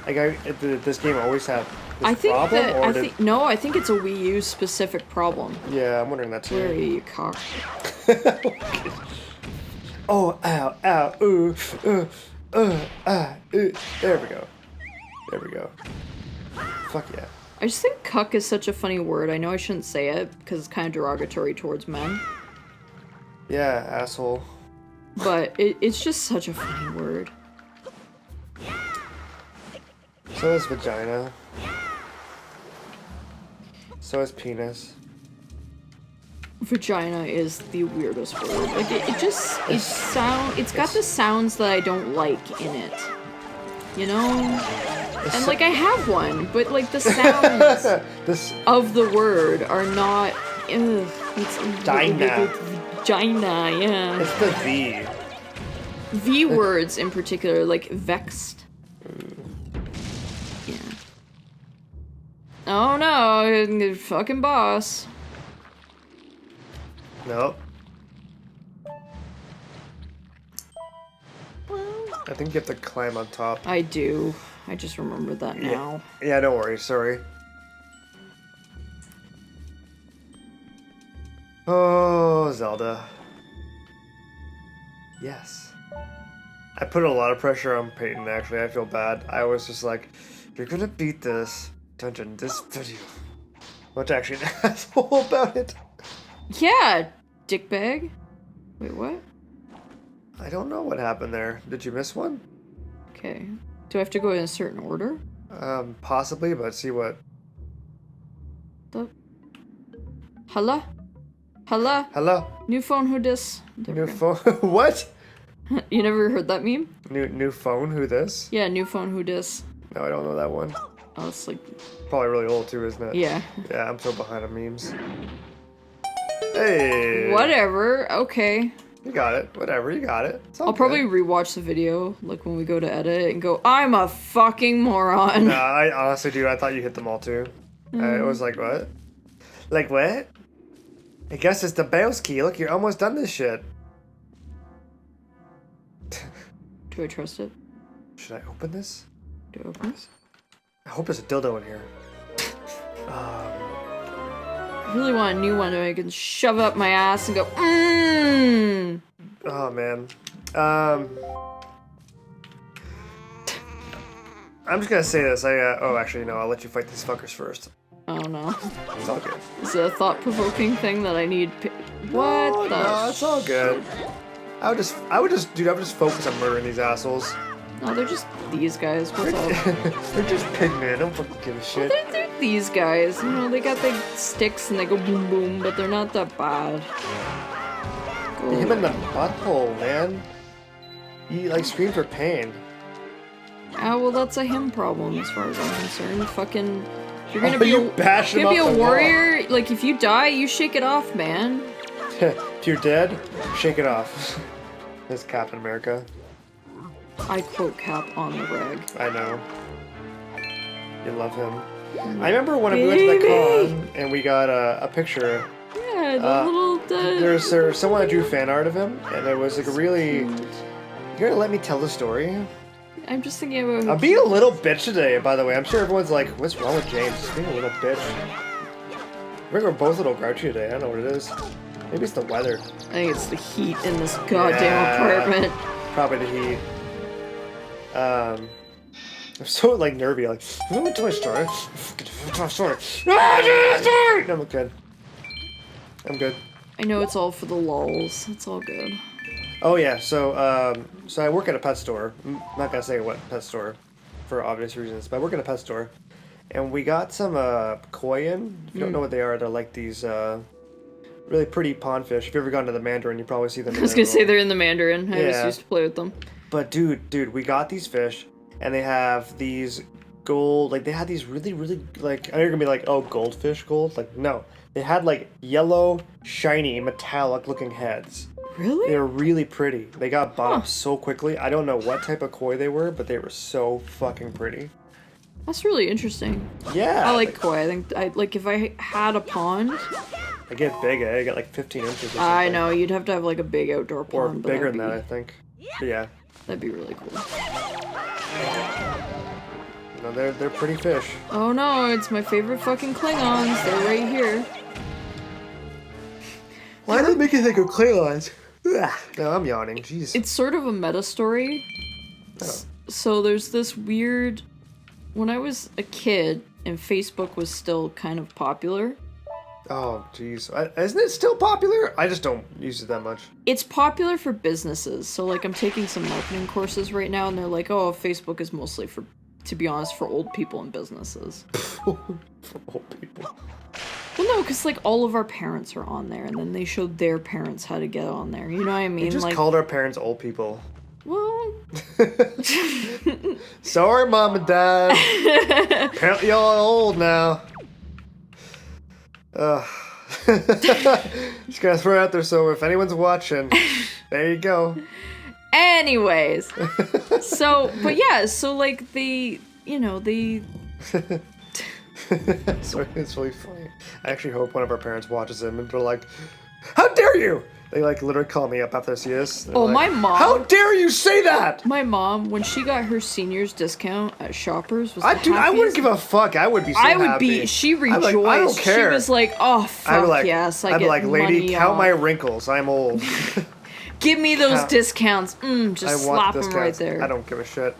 Speaker 2: Like, did this game always have this problem?
Speaker 1: No, I think it's a Wii U specific problem.
Speaker 2: Yeah, I'm wondering that too.
Speaker 1: Where are you, cock?
Speaker 2: Oh, ow, ow, ooh, ah, ooh. There we go. There we go. Fuck yeah.
Speaker 1: I just think cuck is such a funny word. I know I shouldn't say it because it's kind of derogatory towards men.
Speaker 2: Yeah, asshole.
Speaker 1: But it's just such a funny word.
Speaker 2: So is vagina. So is penis.
Speaker 1: Vagina is the weirdest word. Like it's got the sounds that I don't like in it. You know? And like I have one, but like the sounds of the word are not it's
Speaker 2: vagina.
Speaker 1: Vagina, yeah.
Speaker 2: It's the V.
Speaker 1: V words in particular, like vexed. Yeah. Oh no, fucking boss.
Speaker 2: Nope. I think you have to climb on top.
Speaker 1: I do. I just remembered that now.
Speaker 2: Yeah, don't worry, sorry. Oh, Zelda. Yes. I put a lot of pressure on Peyton, actually. I feel bad. I was just like, you're gonna beat this dungeon this video. What's actually an asshole about it.
Speaker 1: Yeah, Dickbag? Wait, what?
Speaker 2: I don't know what happened there. Did you miss one?
Speaker 1: Okay. Do I have to go in a certain order?
Speaker 2: Possibly, but see what...
Speaker 1: Hello? Hello?
Speaker 2: Hello?
Speaker 1: New phone, who dis?
Speaker 2: New phone? What?
Speaker 1: You never heard that meme?
Speaker 2: New phone, who this?
Speaker 1: Yeah, new phone, who dis?
Speaker 2: No, I don't know that one.
Speaker 1: Oh, it's like...
Speaker 2: Probably really old too, isn't it?
Speaker 1: Yeah.
Speaker 2: Yeah, I'm so behind on memes. Hey!
Speaker 1: Whatever, okay.
Speaker 2: You got it. Whatever, you got it.
Speaker 1: I'll probably rewatch the video, like when we go to edit, and go, I'm a fucking moron.
Speaker 2: Nah, I honestly, dude, I thought you hit them all too. It was like, what? Like, what? I guess it's the Bales key. Look, you're almost done this shit.
Speaker 1: Do I trust it?
Speaker 2: Should I open this?
Speaker 1: Do I open this?
Speaker 2: I hope there's a dildo in here.
Speaker 1: I really want a new one that I can shove up my ass and go, mmm.
Speaker 2: Oh, man. I'm just gonna say this. Oh, actually, no, I'll let you fight these fuckers first.
Speaker 1: Oh no.
Speaker 2: It's all good.
Speaker 1: Is it a thought-provoking thing that I need? What the?
Speaker 2: No, it's all good. I would just focus on murdering these assholes.
Speaker 1: No, they're just these guys. What's up?
Speaker 2: They're just pigmen. I don't fucking give a shit.
Speaker 1: They're these guys. You know, they got the sticks and they go boom boom, but they're not that bad.
Speaker 2: Hit him in the butthole, man. He like screamed for pain.
Speaker 1: Ah, well, that's a him problem as far as I'm concerned. Fucking, if you're gonna
Speaker 2: bash him
Speaker 1: be a
Speaker 2: off the
Speaker 1: warrior, like if you die, you shake it off, man.
Speaker 2: If you're dead, shake it off. That's Captain America.
Speaker 1: I quote Cap on the reg.
Speaker 2: I know. You love him. I remember when we went to the con and we got a picture.
Speaker 1: Yeah, the little...
Speaker 2: There's someone that drew fan art of him, and it was like a really... You're gonna let me tell the story?
Speaker 1: I'm just thinking about...
Speaker 2: I'm being a little bitch today, by the way. I'm sure everyone's like, what's wrong with James? He's being a little bitch. I think we're both a little grouchy today. I don't know what it is. Maybe it's the weather.
Speaker 1: I think it's the heat in this goddamn apartment.
Speaker 2: Probably the heat. I'm so like nervy. Like, let me tell my story. Tell my story. I'm good. I'm good.
Speaker 1: I know it's all for the lulz. It's all good.
Speaker 2: Oh yeah, so I work at a pet store. I'm not gonna say what pet store, for obvious reasons, but I work at a pet store, and we got some koi in. If you don't know what they are, they're like these really pretty pond fish. If you ever gone to the Mandarin, you probably see them.
Speaker 1: I was gonna say they're in the Mandarin. I just used to play with them.
Speaker 2: But dude, we got these fish, and they have these gold, like they had these really, like, I know you're gonna be like, oh, goldfish gold? Like, no. They had like yellow, shiny, metallic looking heads.
Speaker 1: Really?
Speaker 2: They were really pretty. They got bought up so quickly. I don't know what type of koi they were, but they were so fucking pretty.
Speaker 1: That's really interesting.
Speaker 2: Yeah.
Speaker 1: I like koi. I think like if I had a pond.
Speaker 2: I get big, I get like 15 inches or something.
Speaker 1: I know, you'd have to have like a big outdoor pond.
Speaker 2: Or bigger than that, I think. But yeah.
Speaker 1: That'd be really cool.
Speaker 2: No, they're pretty fish.
Speaker 1: Oh no, it's my favorite fucking Klingons. They're right here.
Speaker 2: Why did it make you think of Klingons? No, I'm yawning. Jeez.
Speaker 1: It's sort of a meta story.
Speaker 2: Oh.
Speaker 1: So there's this weird... When I was a kid and Facebook was still kind of popular...
Speaker 2: Oh, jeez. Isn't it still popular? I just don't use it that much.
Speaker 1: It's popular for businesses. So, like, I'm taking some marketing courses right now, and they're like, oh, Facebook is mostly for, to be honest, for old people and businesses.
Speaker 2: For old people.
Speaker 1: Well, no, because, like, all of our parents are on there, and then they showed their parents how to get on there. You know what I mean?
Speaker 2: You just
Speaker 1: like,
Speaker 2: called our parents old people.
Speaker 1: Well...
Speaker 2: Sorry, Mom and Dad. Apparently y'all are old now. Just gotta throw it out there, so if anyone's watching, there you go.
Speaker 1: Anyways. So, but yeah, so, like, the, you know, the...
Speaker 2: Sorry, it's really funny. I actually hope one of our parents watches him and they're like, how dare you! They like literally call me up after they see us.
Speaker 1: Oh,
Speaker 2: like,
Speaker 1: my mom...
Speaker 2: How dare you say that!
Speaker 1: My mom, when she got her senior's discount at Shoppers, was
Speaker 2: Dude, I wouldn't give a fuck. I would be so happy.
Speaker 1: She rejoiced.
Speaker 2: Like, I don't care.
Speaker 1: She was like, oh, fuck
Speaker 2: like,
Speaker 1: yes, I
Speaker 2: I'd
Speaker 1: get
Speaker 2: be like, lady,
Speaker 1: money
Speaker 2: count
Speaker 1: off.
Speaker 2: my wrinkles. I'm old.
Speaker 1: Give me those discounts. Just slap them right there.
Speaker 2: I don't give a shit.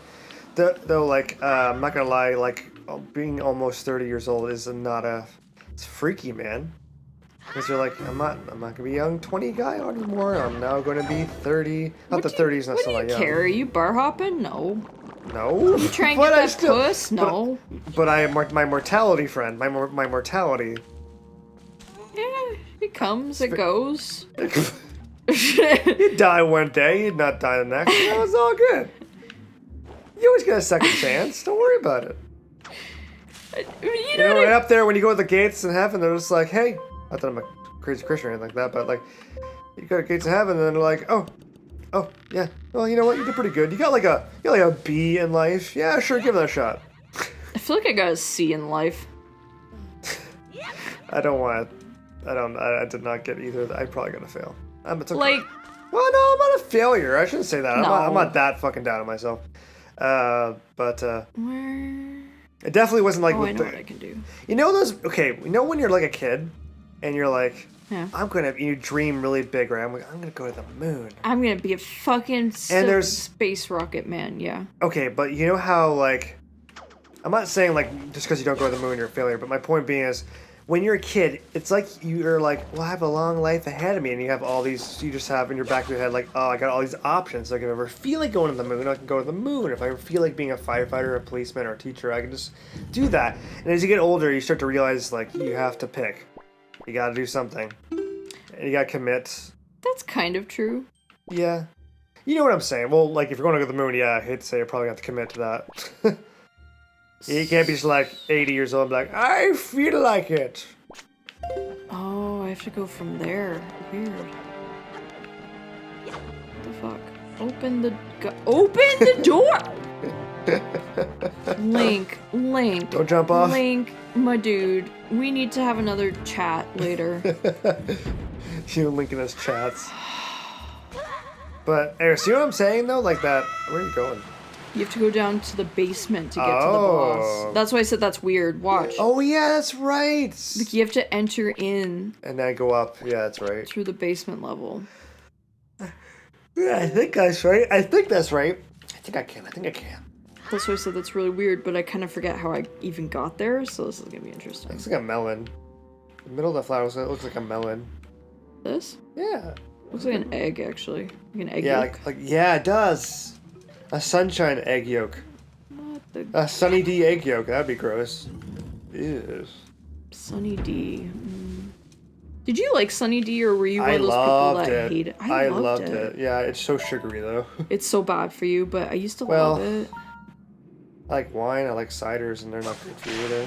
Speaker 2: Though, like, I'm not gonna lie, like, being almost 30 years old is not a... It's freaky, man. Because you're like, I'm not gonna be a young 20 guy anymore. I'm now gonna be 30. Not the 30s, not so young.
Speaker 1: What do you care? Are you bar hopping? No.
Speaker 2: No.
Speaker 1: You trying to get that puss? No.
Speaker 2: But I am my mortality friend. My mortality.
Speaker 1: Yeah, it comes, it goes.
Speaker 2: You'd die one day, you'd not die the next. That was all good. You always get a second chance. Don't worry about it.
Speaker 1: You
Speaker 2: know, right up there when you go to the gates in heaven, they're just like, hey, not that I'm a crazy Christian or anything like that, but like, you go to gates of heaven, and then they're like, oh, yeah. Well, you know what? You did pretty good. You got like a B in life. Yeah, sure, give it a shot.
Speaker 1: I feel like I got a C in life.
Speaker 2: I did not get either. I probably gonna fail. It's okay.
Speaker 1: Like,
Speaker 2: well, no, I'm not a failure. I shouldn't say that.
Speaker 1: No.
Speaker 2: I'm not that fucking down on myself. But
Speaker 1: where?
Speaker 2: it definitely wasn't like.
Speaker 1: Oh, I know what I can do.
Speaker 2: You know those? Okay, you know when you're like a kid, and you're like,
Speaker 1: yeah.
Speaker 2: You dream really big, right? I'm gonna go to the moon.
Speaker 1: I'm gonna be a fucking space rocket man. Yeah.
Speaker 2: Okay, but you know how like, I'm not saying like just because you don't go to the moon you're a failure, but my point being is, when you're a kid, it's like you're like, well, I have a long life ahead of me, and you have all these, you just have in your back of your head, like, oh, I got all these options. Like, if I ever feel like going to the moon, I can go to the moon. If I ever feel like being a firefighter, or a policeman, or a teacher, I can just do that. And as you get older, you start to realize, like, you have to pick. You gotta do something. And you gotta commit.
Speaker 1: That's kind of true.
Speaker 2: Yeah. You know what I'm saying. Well, like, if you're going to go to the moon, yeah, I hate to say you probably have to commit to that. You can't be just like 80 years old and be like, I feel like it.
Speaker 1: Oh, I have to go from there. Weird. What the fuck? Open the door! Link.
Speaker 2: Don't jump off.
Speaker 1: Link, my dude. We need to have another chat later.
Speaker 2: You and Link in his chats. But, anyway, see what I'm saying though? Like that, where are you going?
Speaker 1: You have to go down to the basement to get to the boss. That's why I said that's weird. Watch.
Speaker 2: Oh, yeah, that's right.
Speaker 1: Like, you have to enter in.
Speaker 2: And then go up. Yeah, that's right.
Speaker 1: Through the basement level.
Speaker 2: Yeah, I think that's right. I think I can.
Speaker 1: That's why I said that's really weird, but I kind of forget how I even got there, so this is going to be interesting.
Speaker 2: Looks like a melon. The middle of the flower looks like a melon.
Speaker 1: This?
Speaker 2: Yeah.
Speaker 1: Looks like an egg, actually. Like an egg
Speaker 2: yolk. Yeah, it does. A sunshine egg yolk.
Speaker 1: What the...
Speaker 2: A Sunny D egg yolk. That'd be gross. Ew.
Speaker 1: Sunny D. Did you like Sunny D, or were you one of those people that hated it?
Speaker 2: I loved it. Yeah, it's so sugary, though.
Speaker 1: It's so bad for you, but I used to love it.
Speaker 2: I like wine. I like ciders, and they're not good for you either.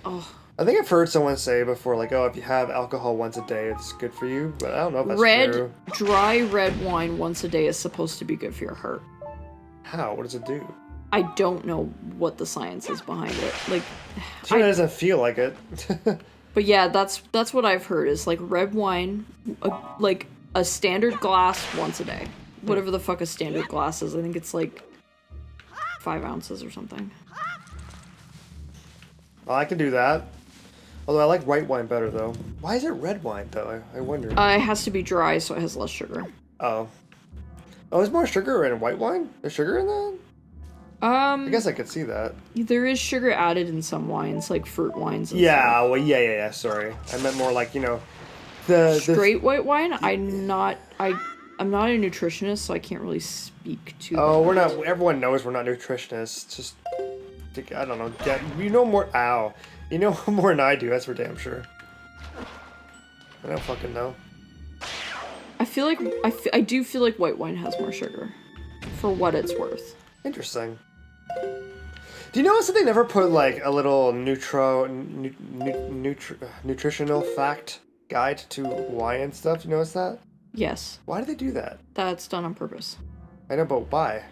Speaker 1: Oh.
Speaker 2: I think I've heard someone say before, like, oh, if you have alcohol once a day, it's good for you. But I don't know if that's true.
Speaker 1: Dry red wine once a day is supposed to be good for your heart.
Speaker 2: How? What does it do?
Speaker 1: I don't know what the science is behind it. Like,
Speaker 2: sure, it doesn't feel like it.
Speaker 1: But yeah, that's what I've heard is like red wine, like a standard glass once a day. Whatever the fuck a standard glass is. I think it's like 5 ounces or something.
Speaker 2: Well, I can do that. Although I like white wine better, though. Why is it red wine, though? I wonder.
Speaker 1: It has to be dry, so it has less sugar.
Speaker 2: Oh. Oh, there's more sugar in white wine? There's sugar in that? I guess I could see that.
Speaker 1: There is sugar added in some wines, like fruit wines and
Speaker 2: stuff.
Speaker 1: Well,
Speaker 2: yeah, sorry. I meant more like, the...
Speaker 1: Straight white wine? I'm not a nutritionist, so I can't really speak to
Speaker 2: that. We're not... Everyone knows we're not nutritionists. Just... I don't know. You know more... Ow. You know more than I do, that's for damn sure. I don't fucking know.
Speaker 1: I feel like... I do feel like white wine has more sugar. For what it's worth.
Speaker 2: Interesting. Do you notice that they never put, like, a little nutritional fact guide to wine and stuff? Do you notice that?
Speaker 1: Yes.
Speaker 2: Why do they do that? That's
Speaker 1: done on purpose.
Speaker 2: I know, but why?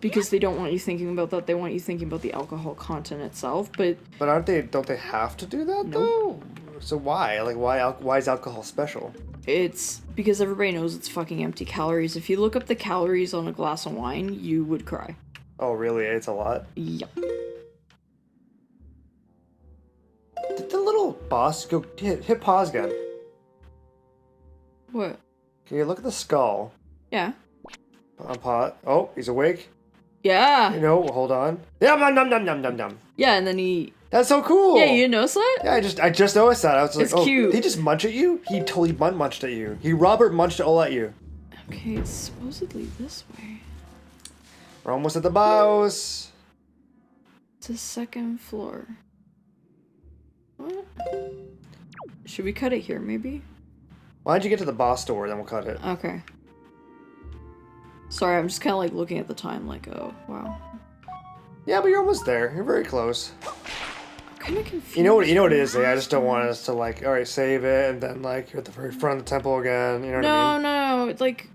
Speaker 1: Because they don't want you thinking about that. They want you thinking about the alcohol content itself, but...
Speaker 2: But don't they have to do that, though? So why? Like, why is alcohol special?
Speaker 1: It's because everybody knows it's fucking empty calories. If you look up the calories on a glass of wine, you would cry.
Speaker 2: Oh, really? It's a lot?
Speaker 1: Yep.
Speaker 2: Did the little boss go... Hit pause again.
Speaker 1: What?
Speaker 2: Can you look at the skull?
Speaker 1: Yeah.
Speaker 2: On pot. Oh, he's awake?
Speaker 1: Yeah.
Speaker 2: Hold on. Yum, yum, yum, yum, yum, yum.
Speaker 1: Yeah, and then he
Speaker 2: That's so cool.
Speaker 1: Yeah, you notice that?
Speaker 2: Yeah, I just noticed that. I was like,
Speaker 1: It's cute.
Speaker 2: Did he just munch at you? He totally munched at you. He Robert munched all at you.
Speaker 1: Okay, it's supposedly this way.
Speaker 2: We're almost at the boss.
Speaker 1: It's the second floor. What? Should we cut it here, maybe?
Speaker 2: Why don't you get to the boss door, then we'll cut it.
Speaker 1: Okay. Sorry, I'm just kind of like looking at the time like, oh, wow.
Speaker 2: Yeah, but you're almost there. You're very close.
Speaker 1: I'm kind of confused.
Speaker 2: You know what it is, eh? I just don't want us to like, alright, save it, and then like, you're at the very front of the temple again, you know what I mean?
Speaker 1: No, like,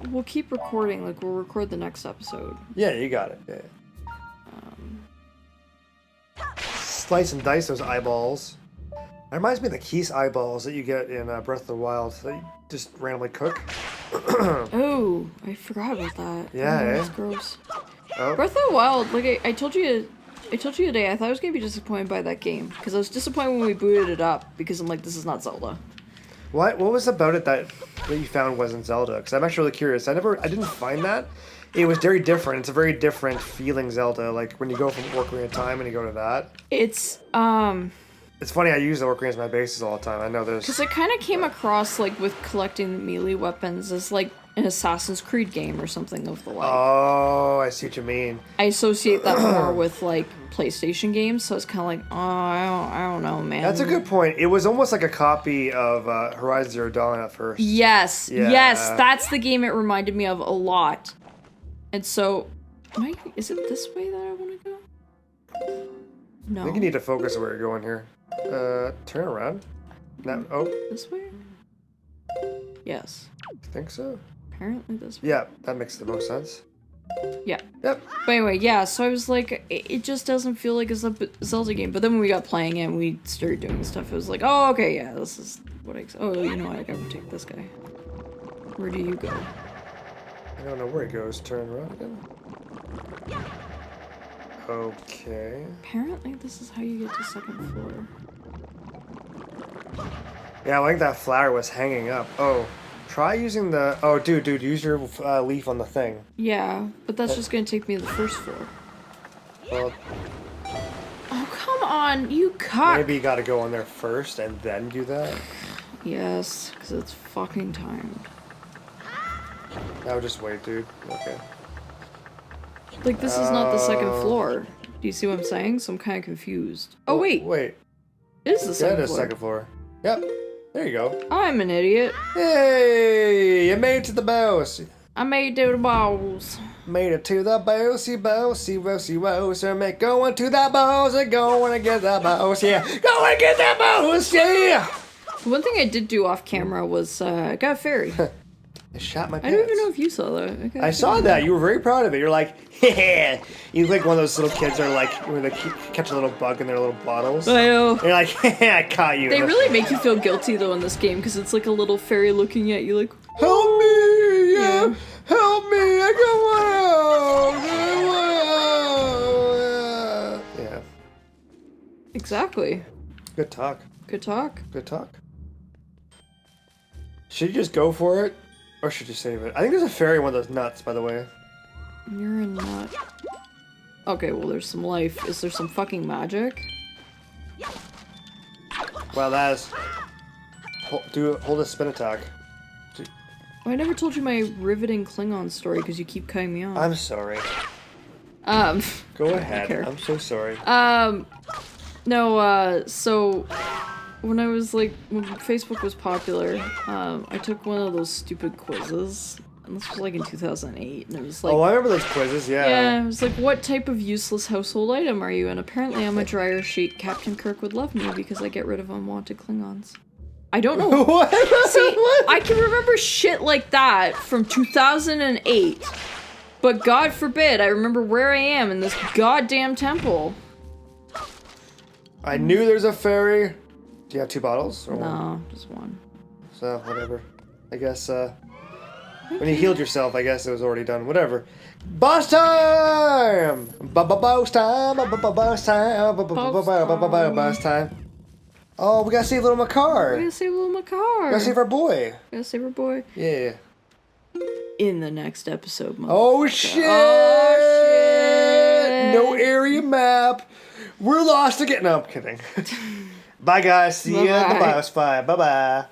Speaker 1: we'll keep recording, like, we'll record the next episode.
Speaker 2: Yeah, you got it. Yeah. Slice and dice those eyeballs. That reminds me of the Keese eyeballs that you get in Breath of the Wild that you just randomly cook.
Speaker 1: Oh, I forgot about that.
Speaker 2: Yeah,
Speaker 1: oh,
Speaker 2: eh?
Speaker 1: That's gross.
Speaker 2: Oh.
Speaker 1: Breath of the Wild, like I told you today, I thought I was gonna be disappointed by that game because I was disappointed when we booted it up because I'm like, this is not Zelda.
Speaker 2: What was about it that you found wasn't Zelda? Because I'm actually really curious. I didn't find that. It was very different. It's a very different feeling Zelda. Like when you go from Ocarina of Time and you go to that.
Speaker 1: It's
Speaker 2: It's funny. I use the Ocarina as my bases all the time. I know there's.
Speaker 1: because it kind of came across like with collecting melee weapons as like an Assassin's Creed game or something of the like.
Speaker 2: Oh, I see what you mean.
Speaker 1: I associate that more with like PlayStation games, so it's kind of like, oh, I don't know, man.
Speaker 2: That's a good point. It was almost like a copy of Horizon Zero Dawn at first.
Speaker 1: Yes,
Speaker 2: Yeah.
Speaker 1: yes, that's the game it reminded me of a lot. And so, is it this way that I want to go? No.
Speaker 2: I think you need to focus where you're going here. Turn around. No. Oh,
Speaker 1: This way? Yes.
Speaker 2: I think so.
Speaker 1: Apparently this way.
Speaker 2: Yeah, that makes the most sense.
Speaker 1: Yeah.
Speaker 2: Yep.
Speaker 1: But anyway, yeah, so I was like, it just doesn't feel like a Zelda game. But then when we got playing it and we started doing stuff, it was like, oh, okay, yeah, this is what oh, you know what, I gotta take this guy. Where do you go?
Speaker 2: I don't know where he goes. Turn around again. Okay.
Speaker 1: Apparently this is how you get to second floor.
Speaker 2: Yeah, I think that flower was hanging up. Oh, try using the. Oh, dude, use your leaf on the thing.
Speaker 1: Yeah, but that's just gonna take me to the first floor.
Speaker 2: Well,
Speaker 1: Oh, come on, you cock!
Speaker 2: maybe you gotta go on there first and then do that.
Speaker 1: Yes, because it's fucking timed.
Speaker 2: I'll just wait, dude. Okay.
Speaker 1: Like, this is not the second floor. Do you see what I'm saying? So I'm kind of confused. Oh, wait.
Speaker 2: Wait.
Speaker 1: It is the
Speaker 2: Yeah,
Speaker 1: second
Speaker 2: it is
Speaker 1: floor.
Speaker 2: second floor. Yep. There you go.
Speaker 1: I'm an idiot.
Speaker 2: Hey! You made it to the boss.
Speaker 1: I made it to the balls.
Speaker 2: Made it to the bossy, bossy, bossy, bossy. Make going to the boss and going to get the boss, yeah. Go and get the boss, yeah!
Speaker 1: One thing I did do off camera was, I got a fairy.
Speaker 2: I shot my
Speaker 1: I
Speaker 2: pants.
Speaker 1: don't even know if you saw that.
Speaker 2: I saw that. You were very proud of it. You're like, yeah. You look like one of those little kids that are like, when they catch a little bug in their little bottles.
Speaker 1: I know.
Speaker 2: And you're like, yeah, I caught you.
Speaker 1: They really make you feel guilty, though, in this game, because it's like a little fairy looking at you like,
Speaker 2: Help me! Yeah.
Speaker 1: Yeah.
Speaker 2: Help me! I got one out! Yeah.
Speaker 1: exactly.
Speaker 2: Good talk.
Speaker 1: Good talk.
Speaker 2: Good talk. Should you just go for it? Or should you save it? I think there's a fairy in one of those nuts, by the way.
Speaker 1: You're a nut. Okay, well, there's some life. Is there some fucking magic?
Speaker 2: Well, that is... Hold a spin attack.
Speaker 1: Oh, I never told you my riveting Klingon story because you keep cutting me off.
Speaker 2: I'm sorry.
Speaker 1: Um,
Speaker 2: Go ahead.
Speaker 1: care.
Speaker 2: I'm so sorry.
Speaker 1: no, so when I was like, when Facebook was popular, I took one of those stupid quizzes, and this was like in 2008, and it was like,
Speaker 2: Oh, I remember those quizzes, yeah.
Speaker 1: yeah, it was like, what type of useless household item are you? And apparently I'm a dryer sheet. Captain Kirk would love me because I get rid of unwanted Klingons. I don't know.
Speaker 2: What?
Speaker 1: See,
Speaker 2: What?
Speaker 1: I can remember shit like that from 2008. But God forbid, I remember where I am in this goddamn temple.
Speaker 2: I knew there's a fairy. Do you have 2 bottles? Or one?
Speaker 1: No, just one.
Speaker 2: So, whatever. I guess, when you healed yourself, I guess it was already done. Whatever. Boss time! Boss time! Boss time! Boss time! Oh, we gotta save little Makar!
Speaker 1: We gotta save little Makar.
Speaker 2: We gotta save our boy!
Speaker 1: Gotta save our boy.
Speaker 2: Yeah.
Speaker 1: In the next episode,
Speaker 2: Oh shit!
Speaker 1: Oh, shit.
Speaker 2: No area map! We're lost again. No, I'm kidding. Bye, guys. See you at the
Speaker 1: Bye-bye.
Speaker 2: BIOS 5. Bye-bye.